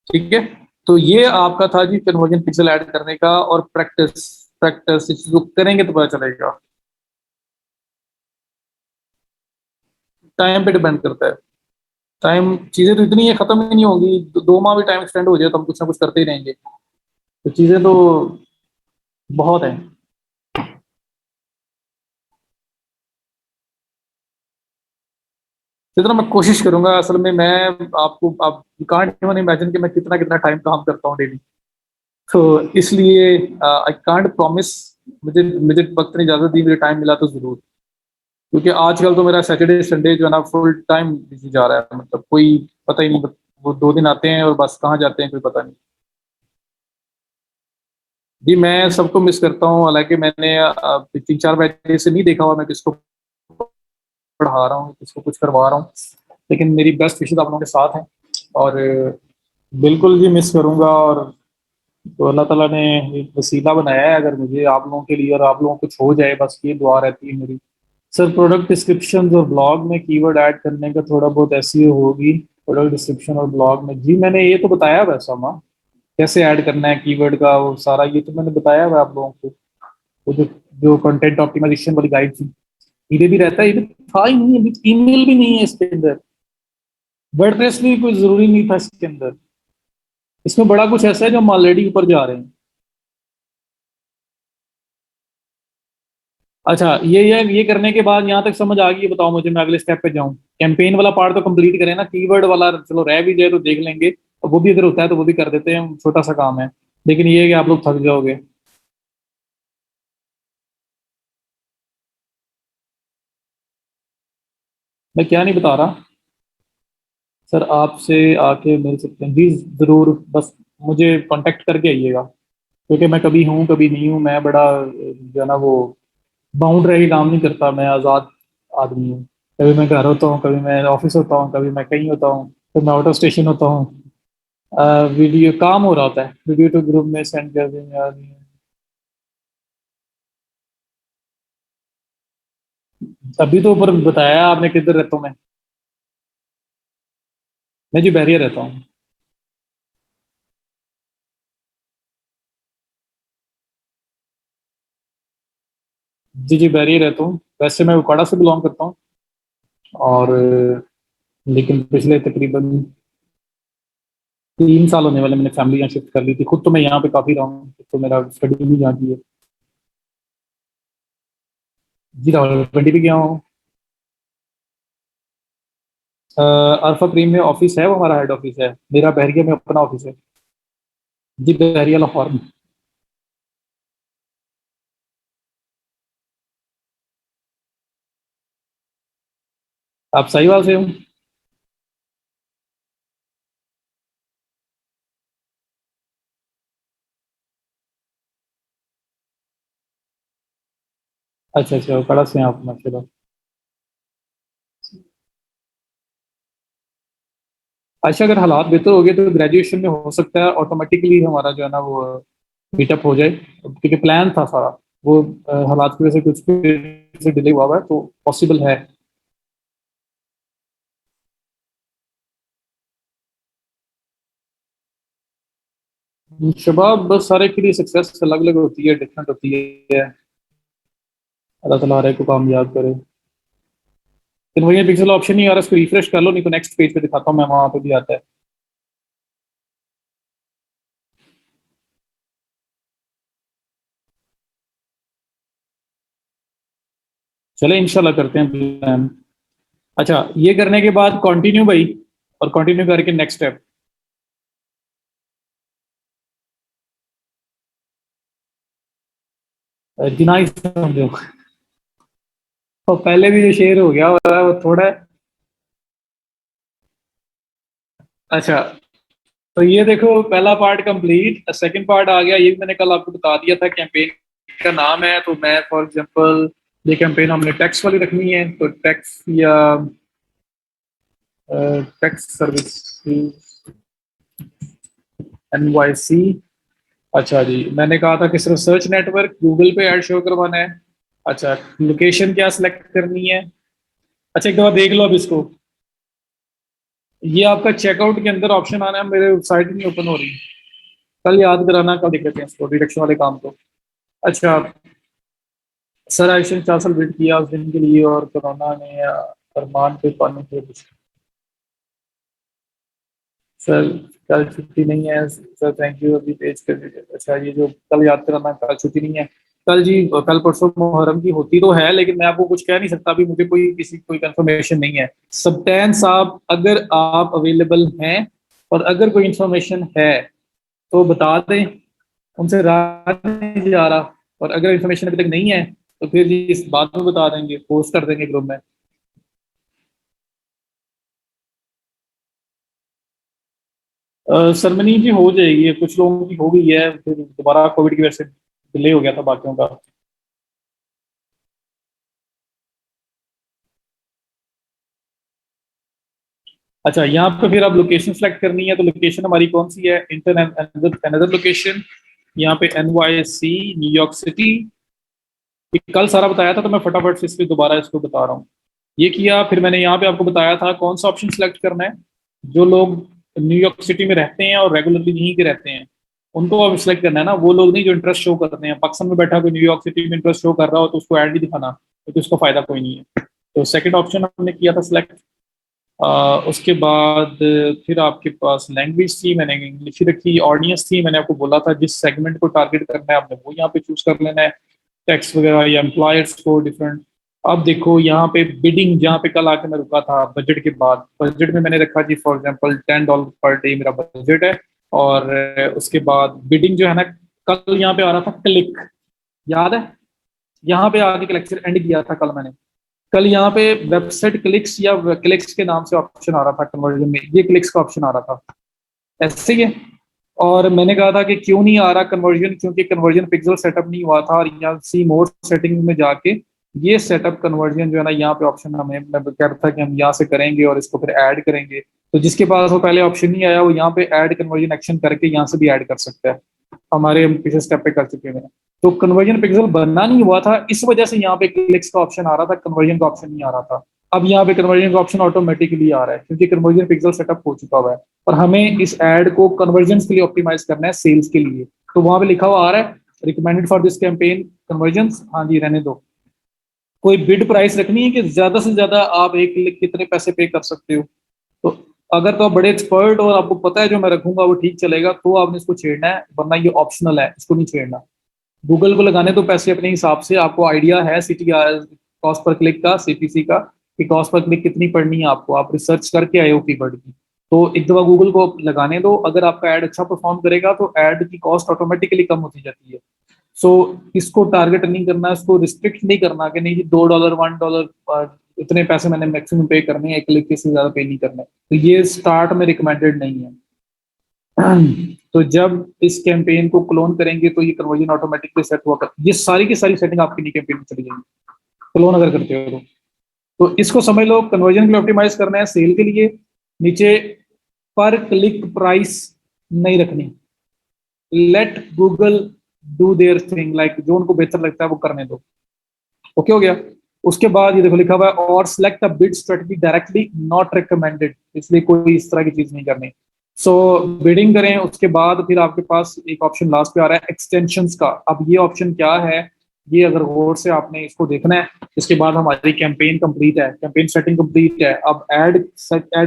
ठीक है? तो ये आपका था जी कन्वर्जन पिक्सल ऐड करने का, और प्रैक्टिस प्रैक्टिस इस चीज को करेंगे तो पता चलेगा। टाइम पे डिपेंड करता है। टाइम, चीजें तो इतनी है खत्म ही नहीं होंगी, 2 माह भी टाइम एक्सटेंड हो जाए तो हम कुछ ना कुछ करते ही रहेंगे। तो चीजें तो बहुत है। जितना मैं कोशिश करूंगा, असल में मैं आपको, आप कांट इवन इमेजिन कि मैं कितना कितना टाइम काम करता हूँ डेली। तो इसलिए आई कांट प्रॉमिस। मुझे मुझे वक्त ने इजाजत दी, मुझे टाइम मिला तो जरूर, क्योंकि आजकल तो मेरा सैटरडे संडे जो है ना फुल टाइम बिजी जा रहा है, मतलब कोई पता ही नहीं, वो 2 दिन आते हैं और बस कहाँ जाते हैं कोई पता नहीं। जी मैं सबको मिस करता हूँ, हालांकि मैंने 3-4 महीने से नहीं देखा हुआ मैं किसको पढ़ा रहा हूँ, किसको कुछ करवा रहा हूँ, लेकिन मेरी बेस्ट विशेष आप लोगों के साथ हैं। और बिल्कुल जी मिस करूंगा। और तो अल्लाह ताला ने एक वसीला बनाया है, अगर मुझे आप लोगों के लिए और आप लोगों को कुछ हो जाए, बस ये दुआ रहती है मेरी। सर प्रोडक्ट डिस्क्रिप्शन और ब्लॉग में कीवर्ड ऐड करने का थोड़ा बहुत एसईओ होगी? प्रोडक्ट डिस्क्रिप्शन और ब्लॉग में जी मैंने ये तो बताया वैसा माँ, कैसे ऐड करना है कीवर्ड का वो सारा, ये तो मैंने बताया हुआ आप लोगों को। वो जो जो कंटेंट ऑप्टिमाइजेशन वाली गाइड थी, ये भी रहता है, ये भी था ही नहीं, अभी ईमेल भी नहीं है इसके अंदर, वर्डप्रेस भी कोई जरूरी नहीं था इसके अंदर। इसमें बड़ा कुछ ऐसा है जो हम ऑलरेडी ऊपर जा रहे हैं। अच्छा, ये करने के बाद यहाँ तक समझ आ गई, बताओ मुझे, मैं अगले स्टेप पे जाऊँ। कैंपेन वाला पार्ट तो कंप्लीट करें ना, कीवर्ड वाला चलो रह भी जाए तो देख लेंगे, और वो भी अगर होता है तो वो भी कर देते हैं, छोटा सा काम है। लेकिन ये है कि आप लोग थक जाओगे। मैं क्या नहीं बता रहा। सर आपसे आके मिल सकते हैं जी, जरूर, बस मुझे कांटेक्ट करके आइएगा, क्योंकि मैं कभी हूँ कभी नहीं हूँ, मैं बड़ा जो है ना वो बाउंड रह के काम नहीं करता, मैं आज़ाद आदमी हूँ। कभी मैं घर होता हूँ, कभी मैं ऑफिस होता हूँ, कभी मैं कहीं होता हूँ, फिर मैं आउट ऑफ स्टेशन होता हूँ। वीडियो काम हो रहा होता है, वीडियो टू ग्रुप में सेंड कर देंगे आदमी। अभी तो ऊपर बताया आपने किधर रहता हूँ मैं जी बहरिया रहता हूँ। जी जी बहरिया रहता हूँ, वैसे मैं उकाड़ा से बिलोंग करता हूँ। और लेकिन पिछले तकरीबन 3 साल होने वाले मैंने फैमिली यहाँ शिफ्ट कर ली थी, खुद तो मैं यहाँ पे काफी रहा हूँ, तो मेरा स्टडी भी यहाँ की है। जी रावलपिंडी भी गया हूँ। अल्फा क्रीम में ऑफिस है, वो हमारा हेड ऑफिस है, मेरा बहरिया में अपना ऑफिस है। जी बहरिया लाहौर में। आप साहिवाल से हो? अच्छा अच्छा, उकाड़ा से हैं आप, माशाल्लाह। अच्छा, अगर हालात बेहतर हो गए तो ग्रेजुएशन में हो सकता है ऑटोमेटिकली हमारा जो है ना वो मीटअप हो जाए, क्योंकि प्लान था सारा, वो हालात की वजह से कुछ फिर से डिले हुआ हुआ है, तो पॉसिबल है। शबाब बस सारे के लिए सक्सेस अलग अलग होती है, डिफरेंट होती है। अल्लाह ताला हर एक को कामयाब करे। लेकिन वही पिक्सल ऑप्शन नहीं आ रहा, इसको रिफ्रेश कर लो, नहीं तो नेक्स्ट पेज पे दिखाता हूँ मैं, वहां पे भी आता है। चले इंशाल्लाह करते हैं प्लान। अच्छा, ये करने के बाद कंटिन्यू भाई, और कंटिन्यू करके नेक्स्ट स्टेप। जिनाई समझो। और पहले भी जो शेर हो गया वो थोड़ा है। अच्छा, तो ये देखो पहला पार्ट कंप्लीट, सेकंड पार्ट आ गया, ये भी मैंने कल आपको बता दिया था, कैंपेन का नाम है, तो मैं फॉर एग्जांपल ये कैंपेन हमने टैक्स वाली रखनी है, तो टैक्स या टैक्स सर्विस NYC। अच्छा जी, मैंने कहा था कि सिर्फ सर्च नेटवर्क गूगल पे ऐड शो करवाना है। अच्छा, लोकेशन क्या सिलेक्ट करनी है? अच्छा, एक दफा देख लो अब इसको। ये आपका चेकआउट के अंदर ऑप्शन आना है, मेरे वेबसाइट नहीं ओपन हो रही। कल याद कराना, कल देख लेते हैं इसको, डिडक्शन वाले काम को। अच्छा सर, आयुष्मान 4 साल वेट किया उस दिन के लिए, और कोरोना ने फरमान पे पानी के कुछ। सर कल छुट्टी नहीं है सर, थैंक यू, अभी पेज कर दीजिए। अच्छा, ये जो कल याद कराना, कल छुट्टी नहीं है। कल जी, कल परसों मुहर्रम की होती तो है, लेकिन मैं आपको कुछ कह नहीं सकता, अभी मुझे कोई कंफर्मेशन नहीं है। सब्टैन साहब, अगर आप अवेलेबल हैं और अगर कोई इंफॉर्मेशन है तो बता दें, उनसे रहा नहीं जा रहा। और अगर इंफॉर्मेशन अभी तक नहीं है तो फिर जी इस बात में बता देंगे, पोस्ट कर देंगे ग्रुप में। सरमनी जी हो जाएगी, कुछ लोगों की हो गई है, फिर दोबारा कोविड की वजह से डिले हो गया था बाकियों का। अच्छा, यहाँ पे फिर आप लोकेशन सेलेक्ट करनी है, तो लोकेशन हमारी कौन सी है? इंटर अनदर लोकेशन, यहाँ पे NYC, न्यूयॉर्क सिटी। ये कल सारा बताया था, तो मैं फटाफट से इसलिए दोबारा इसको बता रहा हूँ। ये किया, फिर मैंने यहाँ पे आपको बताया था कौन सा ऑप्शन सेलेक्ट करना है। जो लोग न्यूयॉर्क सिटी में रहते हैं और रेगुलरली यहीं के रहते हैं, उनको अब सिलेक्ट करना है ना, वो लोग नहीं जो इंटरेस्ट शो करते हैं। पाकिस्तान में बैठा कोई न्यूयॉर्क सिटी में इंटरेस्ट शो कर रहा हो तो उसको ऐड नहीं दिखाना, क्योंकि उसको फायदा कोई नहीं है। तो सेकंड ऑप्शन हमने किया था सिलेक्ट। उसके बाद फिर आपके पास लैंग्वेज थी, मैंने इंग्लिश रखी। ऑडियंस थी, मैंने आपको बोला था जिस सेगमेंट को टारगेट करना है आपने वो यहाँ पे चूज कर लेना है, टैक्स वगैरह या एम्प्लॉयर्स को डिफरेंट। अब देखो यहाँ पे बिडिंग, जहाँ पे कल आके मैं रुका था बजट के बाद, बजट में मैंने रखा जी फॉर एग्जांपल $10 पर डे मेरा बजट है। और उसके बाद बिडिंग जो है ना, कल यहाँ पे आ रहा था क्लिक, याद है? यहाँ पे आगे लेक्चर एंड किया था कल मैंने। कल यहाँ पे वेबसाइट क्लिक्स या क्लिक्स के नाम से ऑप्शन आ रहा था कन्वर्जन में, ये क्लिक्स का ऑप्शन आ रहा था, ऐसे ही है। और मैंने कहा था कि क्यों नहीं आ रहा कन्वर्जन, क्योंकि कन्वर्जन पिक्सल सेटअप नहीं हुआ था। और यहाँ सी मोर सेटिंग में जाके ये सेटअप कन्वर्जन जो है ना, यहाँ पे ऑप्शन हमें, मैं कह रहा था कि हम यहाँ से करेंगे और इसको फिर ऐड करेंगे। तो जिसके पास वो पहले ऑप्शन नहीं आया वो यहाँ पे ऐड कन्वर्जन एक्शन करके यहाँ से भी ऐड कर सकता है। हमारे हम पिछले स्टेप पे कर चुके हैं। तो कन्वर्जन पिक्सल बनना नहीं हुआ था, इस वजह से यहाँ पे क्लिक्स का ऑप्शन आ रहा था, कन्वर्जन का ऑप्शन नहीं आ रहा था। अब यहाँ पे कन्वर्जन का ऑप्शन ऑटोमेटिकली आ रहा है क्योंकि कन्वर्जन पिक्सल सेटअप हो चुका हुआ है। और हमें इस एड को कन्वर्जन के लिए ऑप्टिमाइज करना है, सेल्स के लिए। तो वहां पे लिखा हुआ आ रहा है recommended for this campaign conversion, हाँ जी रहने दो। कोई बिड प्राइस रखनी है कि ज्यादा से ज्यादा आप एक क्लिक कितने पैसे पे कर सकते हो। तो अगर तो आप बड़े एक्सपर्ट और आपको पता है जो मैं रखूंगा वो ठीक चलेगा, तो आपने इसको छेड़ना है, वरना ये ऑप्शनल है, इसको नहीं छेड़ना। गूगल को लगाने तो पैसे अपने हिसाब से, आपको आइडिया है CTR कॉस्ट पर क्लिक का, CPC का, कि कॉस्ट पर क्लिक कितनी पड़नी है आपको, आप रिसर्च करके आए हो कीवर्ड की। तो एक दफा गूगल को लगाने दो, अगर आपका ऐड अच्छा परफॉर्म करेगा तो ऐड की कॉस्ट ऑटोमेटिकली कम होती जाती है। सो इसको टारगेट नहीं करना, इसको रिस्ट्रिक्ट नहीं करना कि नहीं जी $2 $1 इतने पैसे मैंने मैक्सिमम पे करने हैं, एक क्लिक से ज्यादा पे नहीं करना है। तो ये स्टार्ट में रिकमेंडेड नहीं है। तो जब इस कैंपेन को क्लोन करेंगे तो ये कन्वर्जन ऑटोमेटिकली सेट हुआ कर, ये सारी की सारी सेटिंग आपकी नई कैंपेन में चली जाएगी क्लोन अगर करते हो तो इसको समझ लो कन्वर्जन के लिए ऑप्टिमाइज करना है, सेल के लिए। नीचे पर क्लिक प्राइस नहीं रखनी, let Google do their thing, like जो उनको बेहतर लगता है वो करने दो। ओके हो गया। उसके बाद ये देखो लिखा हुआ है और select a bid strategy directly not recommended, इसलिए कोई इस तरह की चीज नहीं करनी। सो बिडिंग करें, उसके बाद फिर आपके पास एक ऑप्शन लास्ट पे आ रहा है एक्सटेंशंस का। अब ये ऑप्शन क्या है, ये अगर गौर से आपने इसको देखना है। इसके बाद हमारी कैंपेन कंप्लीट है, कैंपेन सेटिंग कंप्लीट है। अब ऐड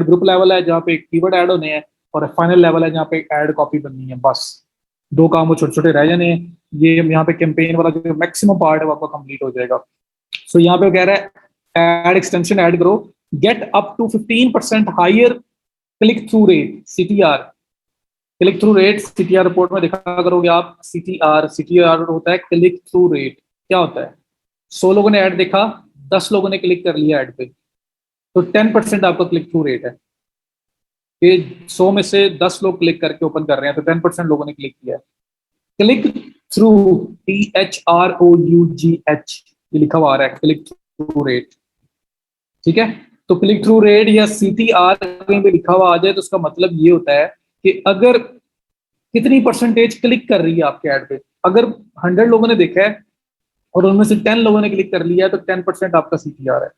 ग्रुप लेवल है जहाँ पे कीवर्ड ऐड होने हैं, और फाइनल लेवल है जहाँ पे ऐड कॉपी बननी है। बस दो काम वो छोटे छोटे रह जाने हैं। ये यहाँ पे कैंपेन वाला जो मैक्सिमम पार्ट है वो आपका कंप्लीट हो जाएगा। सो यहाँ पे कह रहा है एड एक्सटेंशन ऐड करो, get up to 15% higher click through rate CTR। Click through rate CTR report में देखा करोगे आप, CTR होता है क्लिक थ्रू रेट। क्या होता है? 100 लोगों ने ऐड देखा, 10 लोगों ने क्लिक कर लिया ऐड पे, तो 10% आपका क्लिक थ्रू रेट है। ये 100 में से 10 लोग क्लिक करके ओपन कर रहे हैं तो 10% लोगों ने क्लिक किया है। क्लिक थ्रू, THROUGH, ये लिखा हुआ आ रहा है क्लिक थ्रू रेट। ठीक है, तो क्लिक थ्रू रेट या CTR कहीं पे लिखा हुआ आ जाए तो उसका मतलब ये होता है कि अगर कितनी परसेंटेज क्लिक कर रही है आपके ऐड पे। अगर 100 लोगों ने देखा है और उनमें से 10 लोगों ने क्लिक कर लिया है तो 10% आपका CTR है,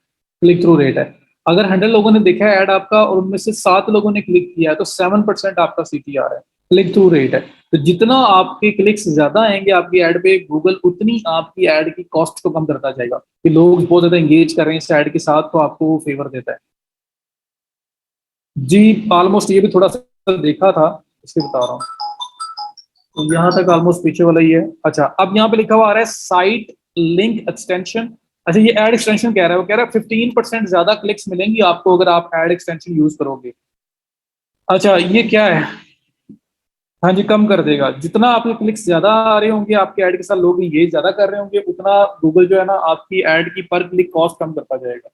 क्लिक थ्रू रेट है। अगर 100 लोगों ने देखा है ऐड आपका और उनमें से 7 लोगों ने क्लिक किया है तो 7% आपका CTR है, क्लिक थ्रू रेट है। तो जितना आपके क्लिक्स ज्यादा आएंगे आपकी ऐड पे, गूगल उतनी आपकी ऐड की कॉस्ट को कम करता जाएगा कि लोग बहुत ज्यादा एंगेज कर रहे हैं इस ऐड के साथ, तो आपको वो फेवर देता है। जी ऑलमोस्ट ये भी थोड़ा सा देखा था, इसलिए बता रहा हूँ। तो यहाँ तक ऑलमोस्ट पीछे वाला ही है। अच्छा, अब यहाँ पे लिखा हुआ आ रहा है साइट लिंक एक्सटेंशन। अच्छा, ये एड एक्सटेंशन कह रहा है, वो कह रहा है 15% ज्यादा क्लिक्स मिलेंगी आपको अगर आप एड एक्सटेंशन यूज करोगे। अच्छा, ये क्या है? हाँ जी, कम कर देगा। जितना आपके क्लिक्स ज्यादा आ रहे होंगे आपके ऐड के साथ, लोग ये ज्यादा कर रहे होंगे, उतना गूगल जो है ना आपकी ऐड की पर क्लिक कॉस्ट कम करता जाएगा।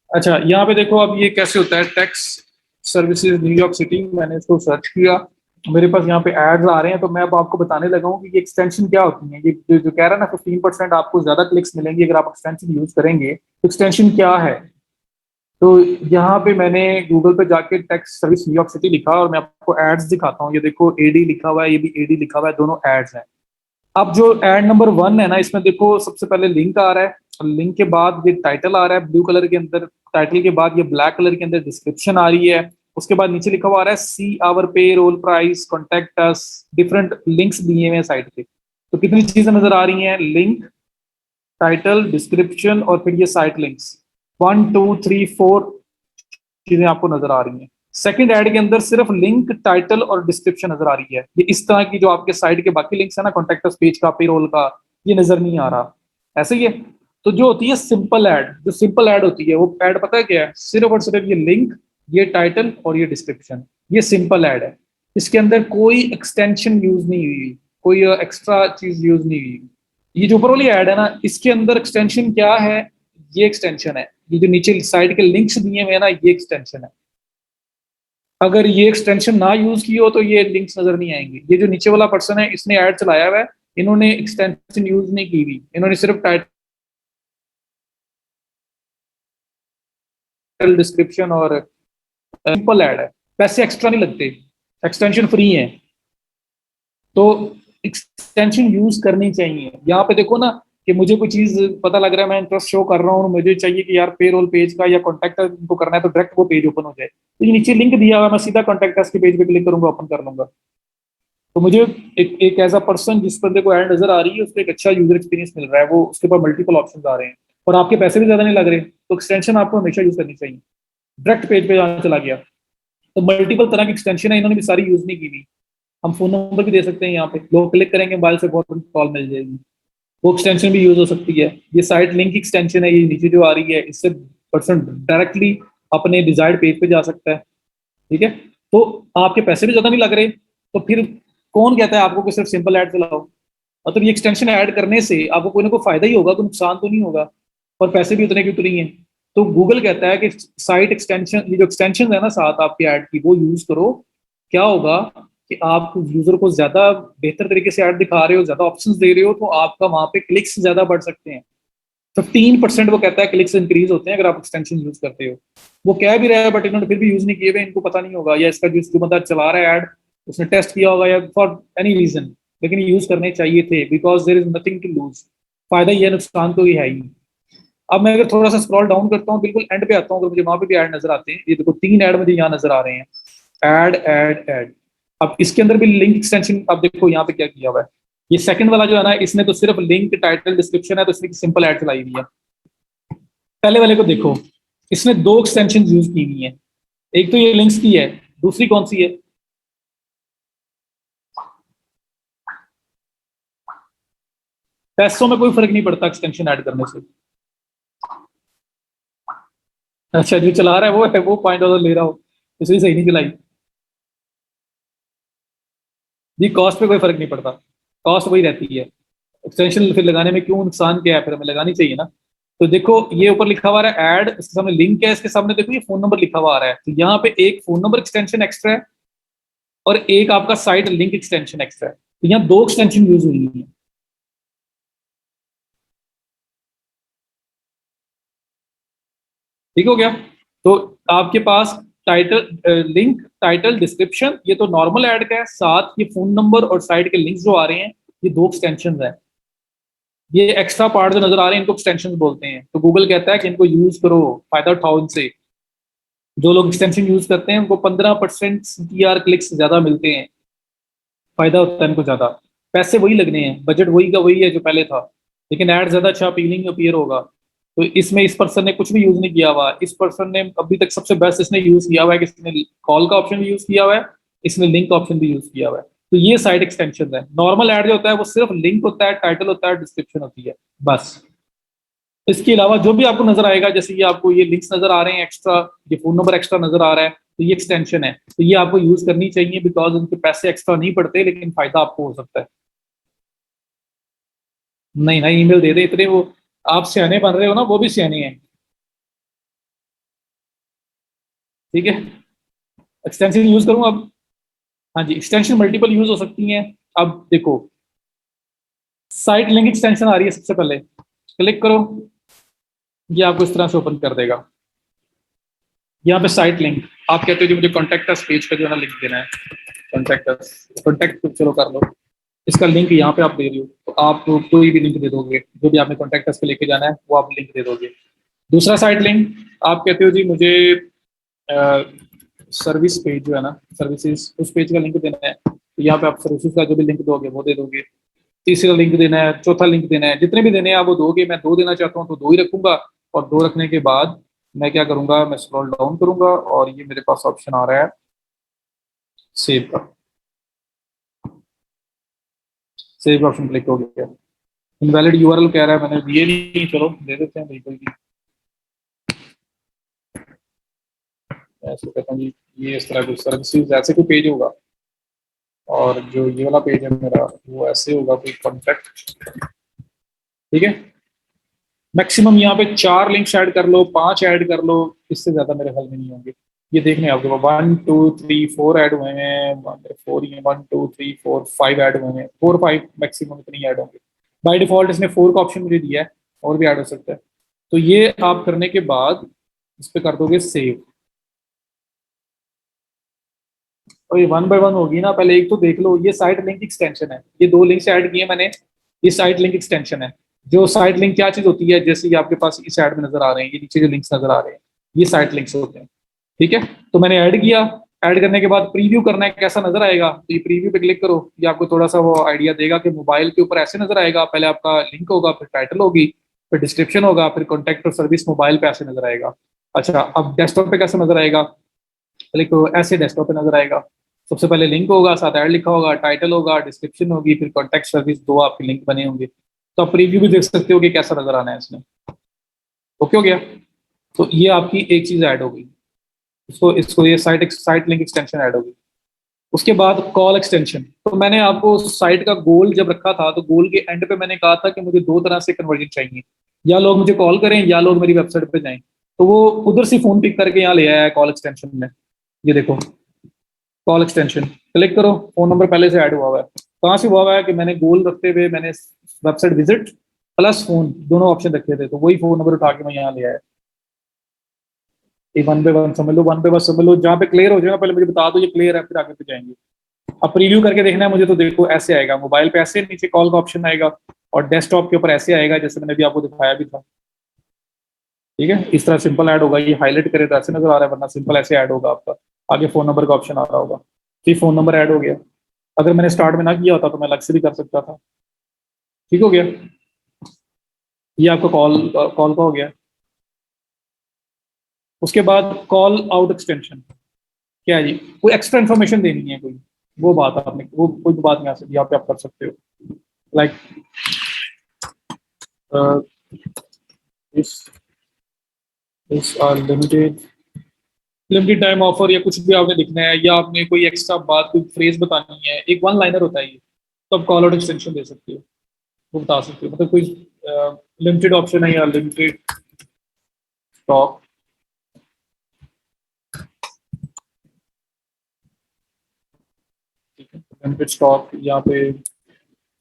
अच्छा, यहाँ पे देखो अब ये कैसे होता है, टैक्स सर्विसेज न्यूयॉर्क सिटी, मैंने इसको सर्च किया, मेरे पास यहाँ पे एड्स आ रहे हैं। तो मैं अब आपको बताने लगा हूँ कि ये एक्सटेंशन क्या होती है। ये जो कह रहा है ना 15% आपको ज्यादा क्लिक्स मिलेंगी अगर आप एक्सटेंशन यूज करेंगे, तो एक्सटेंशन क्या है। तो यहाँ पे मैंने गूगल पे जाके टैक्स सर्विस न्यूयॉर्क सिटी लिखा और मैं आपको एड्स दिखाता हूँ। ये देखो AD लिखा हुआ है, ये भी AD लिखा हुआ है, दोनों एड्स हैं। अब जो एड नंबर 1 है ना, इसमें देखो सबसे पहले लिंक आ रहा है, लिंक के बाद ये टाइटल आ रहा है ब्लू कलर के अंदर, टाइटल के बाद ये ब्लैक कलर के अंदर डिस्क्रिप्शन आ रही है। उसके बाद नीचे लिखा हुआ आ रहा है see our payroll price contact us, different links दिए हुए हैं साइट पे। तो कितनी चीजें नजर आ रही हैं, लिंक, टाइटल, डिस्क्रिप्शन और फिर ये साइट लिंक्स, 1 2 3 4 चीजें आपको नजर आ रही हैं। सेकंड ऐड के अंदर सिर्फ लिंक, टाइटल और डिस्क्रिप्शन नजर आ रही है। ये इस तरह की जो आपके साइट के बाकी लिंक्स है ना, कॉन्टैक्ट अस पेज का, पेरोल का, ये नजर नहीं आ रहा। ऐसे ही है। तो जो होती है सिंपल ऐड, जो सिंपल ऐड होती है वो ऐड पता है क्या है? सिर्फ और सिर्फ ये लिंक, ये टाइटल और ये डिस्क्रिप्शन, ये सिंपल ऐड है। इसके अंदर कोई एक्सटेंशन यूज नहीं हुई, कोई एक्स्ट्रा चीज यूज नहीं हुई। ये जो ऊपर वाली ऐड है ना, इसके अंदर एक्सटेंशन क्या है? ये एक्सटेंशन है। ये जो नीचे साइड के लिंक्स दिए हुए हैं ना, ये एक्सटेंशन है। अगर ये एक्सटेंशन ना यूज की हो तो ये लिंक्स नजर नहीं आएंगे। ये जो नीचे वाला पर्सन है, इसने ऐड चलाया हुआ है, इन्होंने एक्सटेंशन यूज नहीं की हुई, इन्होंने सिर्फ टाइटल, डिस्क्रिप्शन और सिंपल ऐड है। पैसे एक्स्ट्रा नहीं लगते, एक्सटेंशन फ्री है। तो एक्सटेंशन यूज करनी चाहिए। यहाँ पे देखो ना कि मुझे कोई चीज पता लग रहा है, मैं इंटरेस्ट शो कर रहा हूँ, मुझे चाहिए कि यार पेरोल पेज का या कॉन्टैक्ट को करना है तो डायरेक्ट वो पेज ओपन हो जाए, तो ये नीचे लिंक दिया हुआ है, मैं सीधा कॉन्टैक्ट के पेज पे क्लिक करूंगा, ओपन कर लूंगा। तो मुझे एक एज अ पर्सन जिस बंदे को ऐड नजर आ रही है, उसको एक अच्छा यूजर एक्सपीरियंस मिल रहा है, वो उसके पास मल्टीपल ऑप्शन आ रहे हैं और आपके पैसे भी ज्यादा नहीं लग रहे, तो एक्सटेंशन आपको हमेशा यूज करनी चाहिए। डायरेक्ट पेज पे जाना चला गया। तो मल्टीपल तरह की एक्सटेंशन है, इन्होंने भी सारी यूज नहीं की हुई। हम फोन नंबर भी दे सकते हैं, यहाँ पे लोग क्लिक करेंगे मोबाइल से फौरन कॉल मिल जाएगी, वो एक्सटेंशन भी यूज हो सकती है। ये साइट लिंक एक्सटेंशन है, ये नीचे जो आ रही है, इससे पर्सन डायरेक्टली अपने डिजायर्ड पेज पे जा सकता है। ठीक है। तो आपके पैसे भी ज्यादा नहीं लग रहे, तो फिर कौन कहता है आपको कि सिर्फ सिंपल ऐड चलाओ? मतलब ये एक्सटेंशन ऐड करने से आपको कोई ना कोई फायदा ही होगा, कोई नुकसान तो नहीं होगा, और पैसे भी उतने की उतने ही हैं। तो गूगल कहता है कि साइट एक्सटेंशन, ये जो एक्सटेंशन है ना साथ आपकी ऐड की, वो यूज करो। क्या होगा कि आप यूजर को ज्यादा बेहतर तरीके से ऐड दिखा रहे हो, ज्यादा ऑप्शंस दे रहे हो, तो आपका वहां पे क्लिक्स ज्यादा बढ़ सकते हैं। 15% वो कहता है क्लिक्स इंक्रीज होते हैं अगर आप एक्सटेंशन यूज करते हो। वो कह भी रहा है, बट इन्होंने फिर भी यूज नहीं किए हुए, इनको पता नहीं होगा, या इसका जो बंदा चला रहा है ऐड, उसने टेस्ट किया होगा, या फॉर एनी रीजन, लेकिन यूज करने चाहिए थे, because there is nothing to lose. फायदा ही है, नुकसान तो ये है ही। अब मैं अगर थोड़ा सा स्क्रॉल डाउन करता हूँ, बिल्कुल एंड पे आता हूँ, अगर मुझे वहां पे भी ऐड नजर आते हैं, ये देखो 3 ऐड मुझे यहाँ नजर आ रहे हैं, ऐड ऐड ऐड। अब इसके अंदर भी लिंक एक्सटेंशन, अब देखो यहाँ पे क्या किया हुआ है। ये सेकंड वाला जो है ना, इसने तो सिर्फ लिंक, टाइटल, डिस्क्रिप्शन है, तो इसने सिंपल ऐड चलाई हुई है। पहले वाले को देखो, इसने 2 एक्सटेंशन यूज की हुई है, एक तो ये लिंक्स की है, दूसरी कौन सी है? पैसों में कोई फर्क नहीं पड़ता एक्सटेंशन ऐड करने से। अच्छा, जो चला रहा है वो है, वो $5 ले रहा हो, इसलिए सही नहीं चलाई जी। कॉस्ट पे कोई फर्क नहीं पड़ता, कॉस्ट वही रहती है। एक्सटेंशन फिर लगाने में क्यों, नुकसान क्या है, फिर हमें लगानी चाहिए ना। तो देखो ये ऊपर लिखा हुआ है ऐड, इसके सामने लिंक है, इसके सामने देखो ये फोन नंबर लिखा हुआ आ रहा है, तो यहाँ पे एक फोन नंबर एक्सटेंशन एक्स्ट्रा है और एक आपका साइट लिंक एक्सटेंशन एक्स्ट्रा है, तो यहाँ 2 एक्सटेंशन यूज हुई है। ठीक हो गया। तो आपके पास टाइटल, लिंक, टाइटल, डिस्क्रिप्शन, ये तो नॉर्मल ऐड का है, साथ ये फोन नंबर और साइट के लिंक्स जो आ रहे हैं, ये 2 एक्सटेंशन है। ये एक्स्ट्रा पार्ट जो नजर आ रहे हैं, इनको एक्सटेंशन बोलते हैं। तो गूगल कहता है कि इनको यूज करो, फायदा उठाओ इनसे। जो लोग एक्सटेंशन यूज करते हैं उनको 15% CTR क्लिक्स ज्यादा मिलते हैं, फायदा होता है इनको ज्यादा। पैसे वही लगने हैं, बजट वही का वही है जो पहले था, लेकिन ऐड ज्यादा अच्छा अपीलिंग अपीयर होगा। तो इसमें इस पर्सन ने कुछ भी यूज नहीं किया हुआ, इस पर्सन ने अभी तक सबसे बेस्ट इसने यूज किया हुआ है कि इसने कॉल का ऑप्शन भी यूज किया हुआ है, इसने लिंक ऑप्शन भी यूज किया हुआ है। तो ये साइड एक्सटेंशन है। नॉर्मल ऐड जो होता है वो सिर्फ लिंक होता है, टाइटल होता है, डिस्क्रिप्शन होती है, बस। इसके अलावा जो भी आपको नजर आएगा, जैसे ये आपको ये लिंक्स नजर आ रहे हैं एक्स्ट्रा, ये फोन नंबर एक्स्ट्रा नजर आ रहा है, तो ये एक्सटेंशन है, तो ये आपको यूज करनी चाहिए, बिकॉज उनके पैसे एक्स्ट्रा नहीं पड़ते, लेकिन फायदा आपको हो सकता है। नहीं ना, ईमेल दे दे इतने वो, आप सियाने बन रहे हो ना, वो भी सियाने हैं। ठीक है। एक्सटेंशन यूज करूँ अब? हाँ जी, एक्सटेंशन मल्टीपल यूज हो सकती हैं। अब देखो, साइट लिंक एक्सटेंशन आ रही है, सबसे पहले क्लिक करो, ये आपको इस तरह से ओपन कर देगा। यहाँ पे साइट लिंक, आप कहते हो जी मुझे कॉन्टैक्ट अस पेज का जो है ना लिंक देना है, कॉन्टैक्ट अस, कॉन्टैक्ट चलो कर लो, इसका लिंक यहाँ पे आप दे रही हो, तो आप कोई भी लिंक दे दोगे, जो भी आपने कॉन्टैक्ट अस पे लेके जाना है वो आप लिंक दे दोगे। दूसरा साइट लिंक, आप कहते हो जी मुझे सर्विस पेज जो है ना, सर्विसेज, उस पेज का लिंक देना है, तो यहाँ पे आप सर्विसेज का जो भी लिंक दोगे वो दे दोगे। तीसरा लिंक देना है, चौथा लिंक देना है, जितने भी देने हैं आप वो दोगे। मैं 2 देना चाहता हूँ तो 2 ही रखूंगा, और 2 रखने के बाद मैं क्या करूंगा, मैं स्क्रॉल डाउन करूंगा और ये मेरे पास ऑप्शन आ रहा है सेव का। सेव का ऑप्शन क्लिक हो गया। इनवैलिड यूआरएल कह रहा है, मैंने दिए नहीं, चलो दे देते हैं बिल्कुल भी। ऐसे कहता हूँ जी, ये इस तरह कुछ सर्विसेज ऐसे कोई पेज होगा, और जो ये वाला पेज है मेरा वो ऐसे होगा, कोई कॉन्टैक्ट। ठीक है, मैक्सिमम यहाँ पे 4 लिंक्स ऐड कर लो, 5 ऐड कर लो, इससे ज्यादा मेरे ख्याल में नहीं होंगे। ये देखने आपके पास 1 2 3 4 ऐड हुए हैं, 4 ही 1 2 3 4 5 ऐड हुए हैं, 4 5 मैक्सिमम इतनी ऐड होंगे। बाय डिफॉल्ट इसने 4 का ऑप्शन मुझे दिया है, और भी ऐड हो सकता है। तो ये आप करने के बाद इस पे कर दोगे सेव, और ये 1 बाय 1 होगी ना। पहले एक तो देख लो, ये साइट लिंक एक्सटेंशन है, ये 2 लिंक्स ऐड किए मैंने, ये साइट लिंक एक्सटेंशन है। जो साइट लिंक क्या चीज होती है, जैसे ये आपके पास इस ऐड में नजर आ रहे हैं, ये नीचे जो लिंक्स नजर आ रहे हैं, ये साइट लिंक्स होते हैं। ठीक है, तो मैंने ऐड किया, ऐड करने के बाद प्रीव्यू करना है कैसा नजर आएगा, तो ये प्रीव्यू पे क्लिक करो, ये आपको थोड़ा सा वो आइडिया देगा कि मोबाइल के ऊपर ऐसे नजर आएगा। पहले आपका लिंक होगा, फिर टाइटल होगी, फिर डिस्क्रिप्शन होगा, फिर कॉन्टैक्ट और सर्विस मोबाइल पे ऐसे नजर आएगा। अच्छा, अब डेस्कटॉप पे कैसे नजर आएगा, क्लिक ऐसे डेस्कटॉप पे नजर आएगा। सबसे पहले लिंक होगा, साथ ऐड लिखा होगा, टाइटल होगा, डिस्क्रिप्शन होगी, फिर कॉन्टैक्ट सर्विस, 2 आपके लिंक बने होंगे। तो आप प्रीव्यू भी देख सकते हो कि कैसा नजर आना है इसमें। ओके हो गया, तो ये आपकी एक चीज ऐड हो गई। इसको इसको ये site site link extension add होगी। उसके बाद कॉल एक्सटेंशन, तो मैंने आपको साइट का गोल जब रखा था, तो गोल के एंड पे मैंने कहा था कि मुझे 2 तरह से कन्वर्जन चाहिए, या लोग मुझे कॉल करें या लोग मेरी वेबसाइट पे जाएं। तो वो उधर से फोन पिक करके यहाँ ले आया है कॉल एक्सटेंशन में। ये देखो, कॉल एक्सटेंशन क्लिक करो, फोन नंबर पहले से ऐड हुआ हुआ है। कहाँ से हुआ हुआ है कि मैंने गोल रखते हुए मैंने वेबसाइट विजिट प्लस फोन दोनों ऑप्शन रखे थे, तो वही फोन नंबर उठा के मैं यहाँ ले आया। ये 1 बाय 1 समझ लो, 1 बाय 1 समझ लो, जहाँ पे क्लियर हो जाएगा पहले मुझे बता दो ये क्लियर है, फिर आगे पे जाएंगे। अब प्रीव्यू करके देखना है मुझे, तो देखो ऐसे आएगा, मोबाइल पे ऐसे नीचे कॉल का ऑप्शन आएगा, और डेस्कटॉप के ऊपर ऐसे आएगा जैसे मैंने भी आपको दिखाया भी था। ठीक है, इस तरह सिंपल ऐड होगा, ये हाईलाइट करे तो ऐसे नजर आ रहा है, वरना सिंपल ऐसे ऐड होगा आपका। आगे फोन नंबर का ऑप्शन आ रहा होगा, फिर फोन नंबर ऐड हो गया। अगर मैंने स्टार्ट में ना किया होता तो मैं अलग से भी कर सकता था। ठीक हो गया, ये आपका कॉल कॉल का हो गया। उसके बाद कॉल आउट एक्सटेंशन, क्या है जी, कोई एक्स्ट्रा इन्फॉर्मेशन देनी है कोई, वो बात आपने वो कोई बात नहीं आ सकती, यहाँ पे आप कर सकते हो। Like this this are limited limited time offer, या कुछ भी आपने लिखना है, या आपने कोई एक्स्ट्रा बात, कोई फ्रेज बतानी है, एक वन लाइनर होता है ये, तो आप कॉल आउट एक्सटेंशन दे सकते हो, वो बता सकते हो। मतलब कोई लिमिटेड ऑप्शन है या लिमिटेड स्टॉक, लिमिटेड स्टॉक, यहाँ पे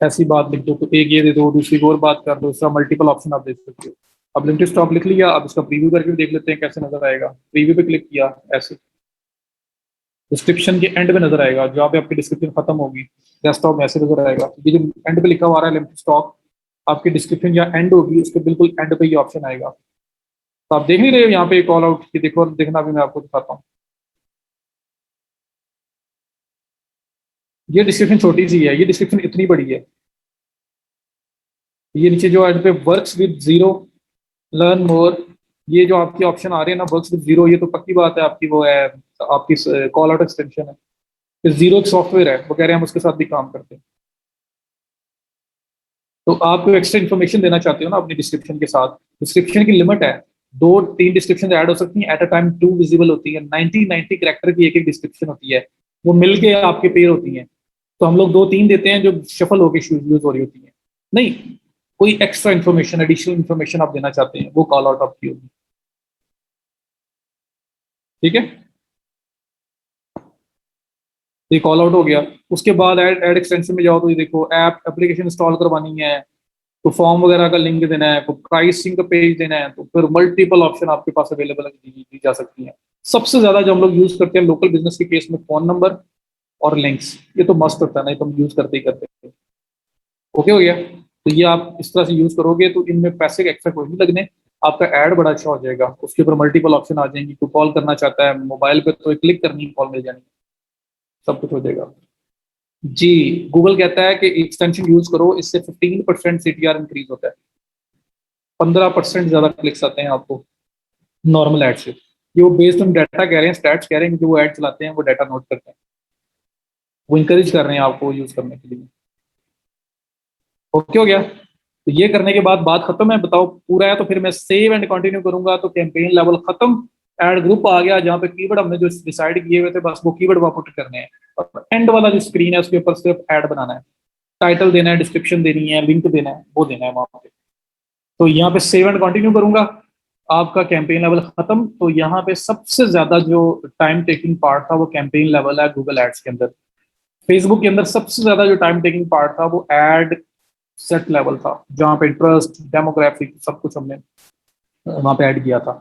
ऐसी बात लिख दो, तो एक ये दे दो, दूसरी को और बात कर दो, इसका मल्टीपल ऑप्शन आप दे सकते हो। अब लिमिटेड स्टॉक लिख लिया, अब इसका प्रीव्यू करके भी देख लेते हैं कैसे नजर आएगा। प्रीव्यू पे क्लिक किया, ऐसे डिस्क्रिप्शन के एंड पे नजर आएगा, जहाँ पे आपकी डिस्क्रिप्शन खत्म होगी डेस्कटॉप में ऐसे नजर आएगा। ये जो एंड पे लिखा हुआ है लिमिटेड स्टॉक, आपकी डिस्क्रिप्शन जहाँ एंड होगी उसके बिल्कुल एंड पे ये ऑप्शन आएगा। तो आप देख नहीं रहे हो यहाँ पे कॉल आउट की, देखो देखना भी मैं आपको दिखाता हूँ। ये डिस्क्रिप्शन छोटी सी है, ये डिस्क्रिप्शन इतनी बड़ी है। ये नीचे जो एंड पे works with zero, learn more, ये जो आपके ऑप्शन आ रहे हैं ना, वर्क्स विद जीरो, ये तो पक्की बात है आपकी वो है, आपकी कॉल आउट एक्सटेंशन है। फिर जीरो एक सॉफ्टवेयर है, वो कह रहे हैं हम उसके साथ भी काम करते हैं। तो आप कोई एक्स्ट्रा इन्फॉर्मेशन देना चाहते हो ना अपनी डिस्क्रिप्शन के साथ, डिस्क्रिप्शन की लिमिट है, 2 3 डिस्क्रिप्शन ऐड हो सकती हैं एट अ टाइम, 2 विजिबल होती है, 90 कैरेक्टर की एक एक डिस्क्रिप्शन होती है, वो मिलके आपके पेयर होती हैं। तो हम लोग 2 3 देते हैं जो शफल होकर यूज हो रही होती है। नहीं, कोई एक्स्ट्रा इन्फॉर्मेशन, एडिशनल इन्फॉर्मेशन आप देना चाहते हैं, वो कॉल आउट आपकी होगी। ठीक है, ये कॉल आउट हो गया। उसके बाद ऐड ऐड एक्सटेंशन में जाओ, तो ये देखो ऐप एप्लीकेशन इंस्टॉल करवानी है, तो फॉर्म वगैरह का लिंक देना है, तो प्राइसिंग का पेज देना है, तो फिर मल्टीपल ऑप्शन आपके पास अवेलेबल दी जा सकती हैं। सबसे ज्यादा जो हम लोग यूज करते हैं लोकल बिजनेस के केस में, फोन नंबर और लिंक्स, ये तो मस्त होता है, नहीं तो हम यूज करते ही करते हैं। ओके हो गया, तो ये आप इस तरह से यूज करोगे तो इनमें पैसे का एक्स्ट्रा कोई नहीं लगने, आपका ऐड बड़ा अच्छा हो जाएगा। उसके ऊपर मल्टीपल ऑप्शन आ जाएंगी, कोई कॉल करना चाहता है मोबाइल पे तो क्लिक करनी, कॉल मिल जानी, सब कुछ हो जाएगा। जी, गूगल कहता है कि एक्सटेंशन यूज करो, इससे 15% CTR इंक्रीज होता है, 15% ज्यादा क्लिक्स आते हैं आपको। नॉर्मल एड से। ये वो बेस्ड ऑन डाटा कह रहे हैं, स्टैट्स कह रहे हैं कि जो वो एड चलाते हैं वो डाटा नोट करते हैं, वो इंकरेज कर रहे हैं आपको यूज करने के लिए। ओके हो गया। तो ये करने के बाद बात खत्म है, बताओ पूरा है तो फिर मैं सेव एंड कंटिन्यू करूंगा तो कैंपेन लेवल खत्म। ऐड ग्रुप आ गया जहाँ पे कीवर्ड हमने जो डिसाइड किए हुए थे बस वो कीवर्ड वहां पुट करने हैं, और एंड वाला जो स्क्रीन है उसके ऊपर सिर्फ ऐड बनाना है, टाइटल देना है, डिस्क्रिप्शन देनी है, लिंक देना है, वो देना है वहां पे। तो यहाँ पे सेव एंड कंटिन्यू करूंगा, आपका कैंपेन लेवल खत्म। तो यहाँ पे सबसे ज्यादा जो टाइम टेकिंग पार्ट था वो कैंपेन लेवल है गूगल एड्स के अंदर। फेसबुक के अंदर सबसे ज्यादा जो टाइम टेकिंग पार्ट था वो एड सेट लेवल था, जहाँ पे इंटरेस्ट डेमोग्राफिक सब कुछ हमने वहां पे ऐड किया था।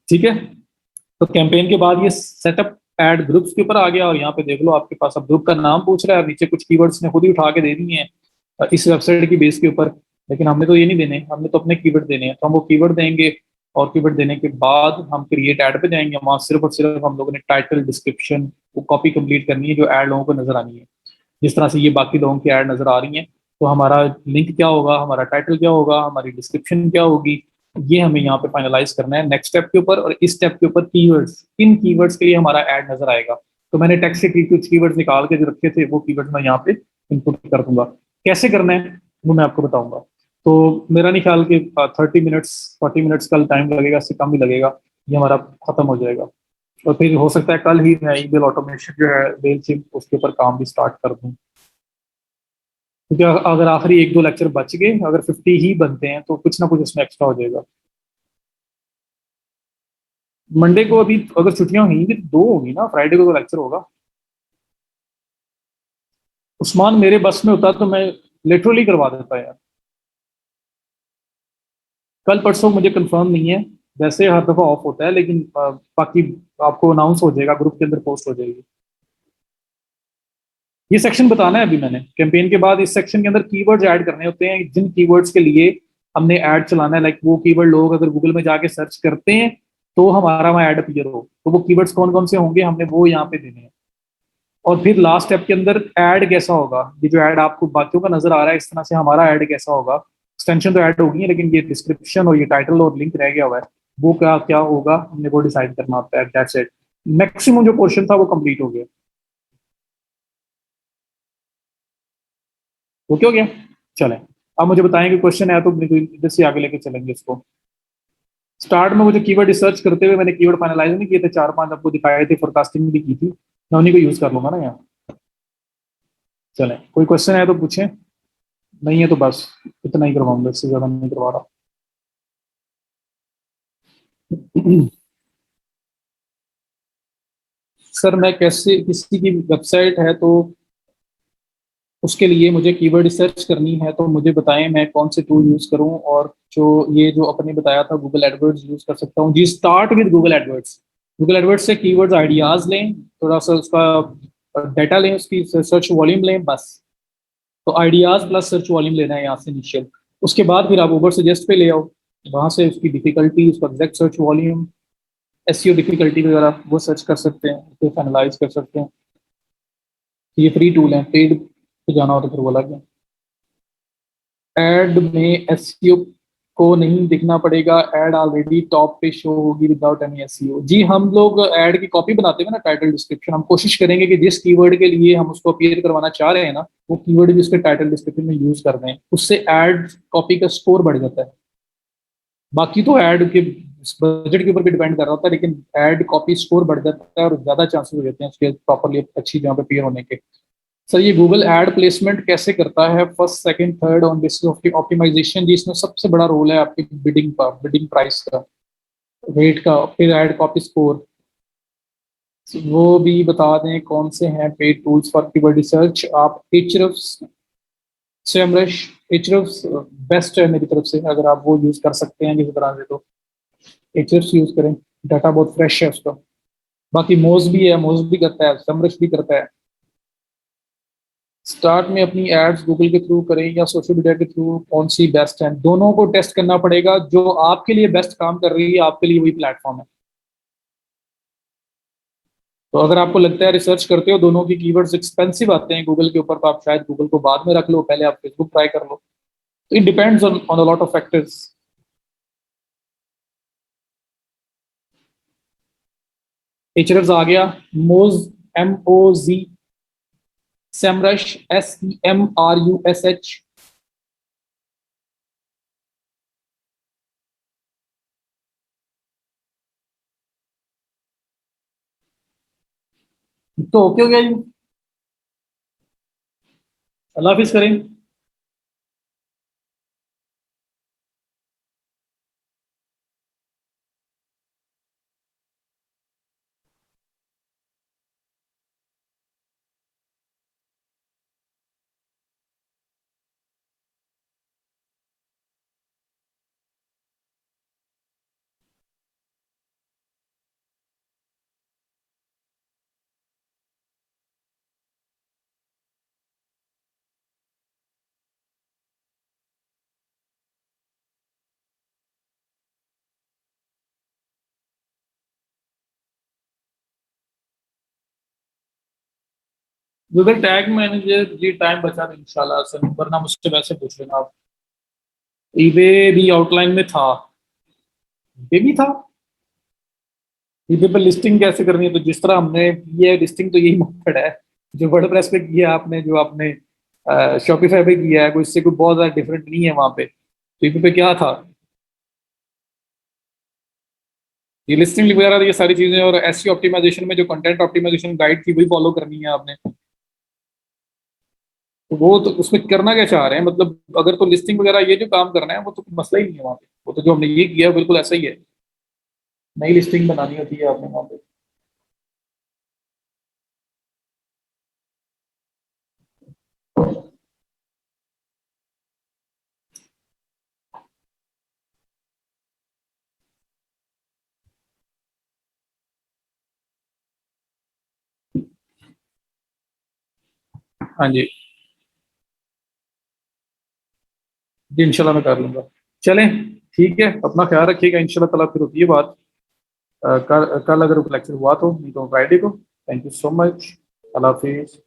ठीक है। तो कैंपेन के बाद ये सेटअप ऐड ग्रुप्स के ऊपर आ गया, और यहाँ पे देख लो आपके पास अब ग्रुप का नाम पूछ रहा है, नीचे कुछ कीवर्ड्स ने खुद ही उठा के दे दिए हैं इस वेबसाइट की बेस के ऊपर। लेकिन हमने तो ये नहीं देने, हमने तो अपने कीवर्ड देने हैं, तो हम वो कीवर्ड देंगे। और कीवर्ड देने के बाद हम क्रिएट ऐड पे जाएंगे, वहां सिर्फ और सिर्फ हम लोगों ने टाइटल डिस्क्रिप्शन वो कॉपी कंप्लीट करनी है जो ऐड लोगों को नजर आनी है, जिस तरह से ये बाकी लोगों की ऐड नजर आ रही है। तो हमारा लिंक क्या होगा, हमारा टाइटल क्या होगा, हमारी डिस्क्रिप्शन क्या होगी, ये हमें यहाँ पे फाइनलाइज करना है नेक्स्ट स्टेप के ऊपर। और इस स्टेप के ऊपर कीवर्ड्स, किन कीवर्ड्स के लिए हमारा ऐड नजर आएगा। तो मैंने टेक्स्ट से कुछ कीवर्ड्स निकाल के जो रखे थे वो कीवर्ड्स मैं यहाँ पे इनपुट कर दूंगा। कैसे करना है वो मैं आपको बताऊंगा। तो मेरा नहीं ख्याल कि 30 मिनट्स 40 मिनट्स कल टाइम लगेगा, इससे कम ही लगेगा, ये हमारा खत्म हो जाएगा। और फिर हो सकता है कल ही मैं ईमेल ऑटोमेशन जो है मेल उसके ऊपर काम भी स्टार्ट कर दूं। क्योंकि अगर आखिरी एक दो लेक्चर बच गए, अगर 50 ही बनते हैं तो कुछ ना कुछ उसमें एक्स्ट्रा हो जाएगा। मंडे को अभी अगर छुट्टियां हुई भी तो दो होगी ना, फ्राइडे को तो लेक्चर होगा। उस्मान मेरे बस में होता तो मैं लिटरली करवा देता यार। कल परसों मुझे कंफर्म नहीं है, वैसे हर दफा ऑफ होता है, लेकिन बाकी आपको अनाउंस हो जाएगा, ग्रुप के अंदर पोस्ट हो जाएगी। ये सेक्शन बताना है अभी मैंने, कैंपेन के बाद इस सेक्शन के अंदर कीवर्ड्स ऐड करने होते हैं, जिन कीवर्ड्स के लिए हमने ऐड चलाना है। लाइक वो कीवर्ड लोग अगर गूगल में जाके सर्च करते हैं तो हमारा वहाँ ऐड अपीयर हो, तो वो कीवर्ड्स कौन कौन से होंगे हमने वो यहाँ पे देने हैं। और फिर लास्ट स्टेप के अंदर ऐड कैसा होगा, ये जो ऐड आपको बाकियों का नजर आ रहा है इस तरह से हमारा ऐड कैसा होगा। एक्सटेंशन तो ऐड होगी लेकिन ये डिस्क्रिप्शन और ये टाइटल और लिंक रह गया हुआ है, वो क्या क्या होगा हमने वो डिसाइड करना होता है। That's it. मैक्सिमम जो पोर्शन था वो कंप्लीट हो गया। ओके हो गया। चलें, अब मुझे बताएं कि क्वेश्चन है तो मेरे को इधर से आगे लेके चलेंगे इसको। स्टार्ट में मुझे कीवर्ड रिसर्च करते हुए मैंने कीवर्ड फाइनलाइज नहीं किए थे, चार पांच आपको दिखाए थे, फोरकास्टिंग भी की थी, मैं उन्हीं को यूज कर लूंगा ना यहाँ। चलें, कोई क्वेश्चन है तो पूछें, नहीं है तो बस इतना ही करवाऊंगा, इससे ज्यादा नहीं करवा रहा। सर मैं कैसे, किसी की वेबसाइट है तो उसके लिए मुझे कीवर्ड रिसर्च करनी है, तो मुझे बताएं मैं कौन से टूल यूज करूं। और जो ये जो आपने बताया था गूगल एडवर्ड्स यूज कर सकता हूँ जी, start with Google AdWords. Google AdWords से कीवर्ड्स आइडियाज लें, थोड़ा सा उसका डाटा लें, उसकी सर्च वॉल्यूम लें बस। तो आइडियाज प्लस सर्च वॉल्यूम लेना है यहाँ से इनिशियल। उसके बाद फिर आप ओवर सजेस्ट पे ले आओ, वहां से उसकी डिफिकल्टी, उसका exact search volume, SEO difficulty वगैरह वो सर्च कर सकते हैं, फिर एनालाइज कर सकते हैं। ये फ्री टूल है, पेड पे जाना हो तो फिर वो अलग है। एड में एसईओ को नहीं दिखना पड़ेगा, एड ऑलरेडी टॉप पे शो होगी विदाउट एनी एसईओ। जी हम लोग एड की कॉपी बनाते हैं ना, टाइटल डिस्क्रिप्शन, हम कोशिश करेंगे कि जिस कीवर्ड के लिए हम उसको अपीयर करवाना चाह रहे हैं ना वो कीवर्ड भी उसके टाइटल डिस्क्रिप्शन में यूज कर रहे हैं, उससे एड कॉपी का स्कोर बढ़ जाता है। बाकी तो ऐड के बजट के ऊपर भी डिपेंड कर रहा होता है, लेकिन ऐड कॉपी स्कोर बढ़ जाता है और ज्यादा चांसेस हो जाते हैं उसके प्रॉपरली अच्छी जगह पे अपीयर होने के। सर ये गूगल एड प्लेसमेंट कैसे करता है, first second third on basis of optimisation जी, इसमें सबसे बड़ा रोल है आपकी बिडिंग का, बिडिंग प्राइस का, रेट का, फिर एड कॉपी स्कोर। वो भी बता दें कौन से हैं paid tools for keyword research. आप एचरफ्स, सेमरश, एचरफ्स बेस्ट है मेरी तरफ से, अगर आप वो यूज कर सकते हैं किसी तरह से तो एचरफ्स यूज करें, डाटा बहुत फ्रेश है उसका। बाकी मोज भी है, मोज भी करता है, समरश भी करता है। स्टार्ट में अपनी एड्स गूगल के थ्रू करें या सोशल मीडिया के थ्रू, कौन सी बेस्ट है, दोनों को टेस्ट करना पड़ेगा, जो आपके लिए बेस्ट काम कर रही है आपके लिए वही प्लेटफॉर्म है। तो अगर आपको लगता है रिसर्च करते हो दोनों की कीवर्ड्स एक्सपेंसिव आते हैं गूगल के ऊपर, तो आप शायद गूगल को बाद में रख लो, पहले आप फेसबुक ट्राई कर लो। तो it depends on on a lot of factors. एचरर्स आ गया, मोज MOZ, सेमरश SEMRUSH, तो ओके हो गया जी। अल्लाह हाफिज करें। गूगल टैग मैनेजर जी, टाइम बचा तो इंशाल्लाह सर, वरना मुझसे वैसे पूछ लेना आप। ईबे भी आउटलाइन में था, ये भी था। ईबे पर लिस्टिंग कैसे करनी है, तो जिस तरह हमने की है लिस्टिंग, तो यही मेथड है जो वर्डप्रेस पे किया आपने, जो आपने शॉपिफाई पे किया है, कोई इससे कोई बहुत ज्यादा डिफरेंट नहीं है वहां पे। तो ईबे पे क्या था, ये लिस्टिंग वगैरह, ये सारी चीजें, और एसईओ ऑप्टिमाइजेशन में जो कंटेंट ऑप्टिमाइजेशन गाइड थी वही फॉलो करनी है आपने। तो वो तो उसमें करना क्या चाह रहे हैं, मतलब अगर तो लिस्टिंग वगैरह ये जो काम करना है वो तो मसला ही नहीं है वहाँ पे, वो तो जो हमने ये किया बिल्कुल ऐसा ही है। नई लिस्टिंग बनानी होती है आपने वहाँ पे। हाँ जी। जी इंशाल्लाह मैं कर लूंगा। चलें, ठीक है, अपना ख्याल रखिएगा, इंशाल्लाह ताला फिर होती है बात। कल कल अगर लेक्चर हुआ तो, नहीं तो फ्राइडे को। Thank you so much. Allah Hafiz.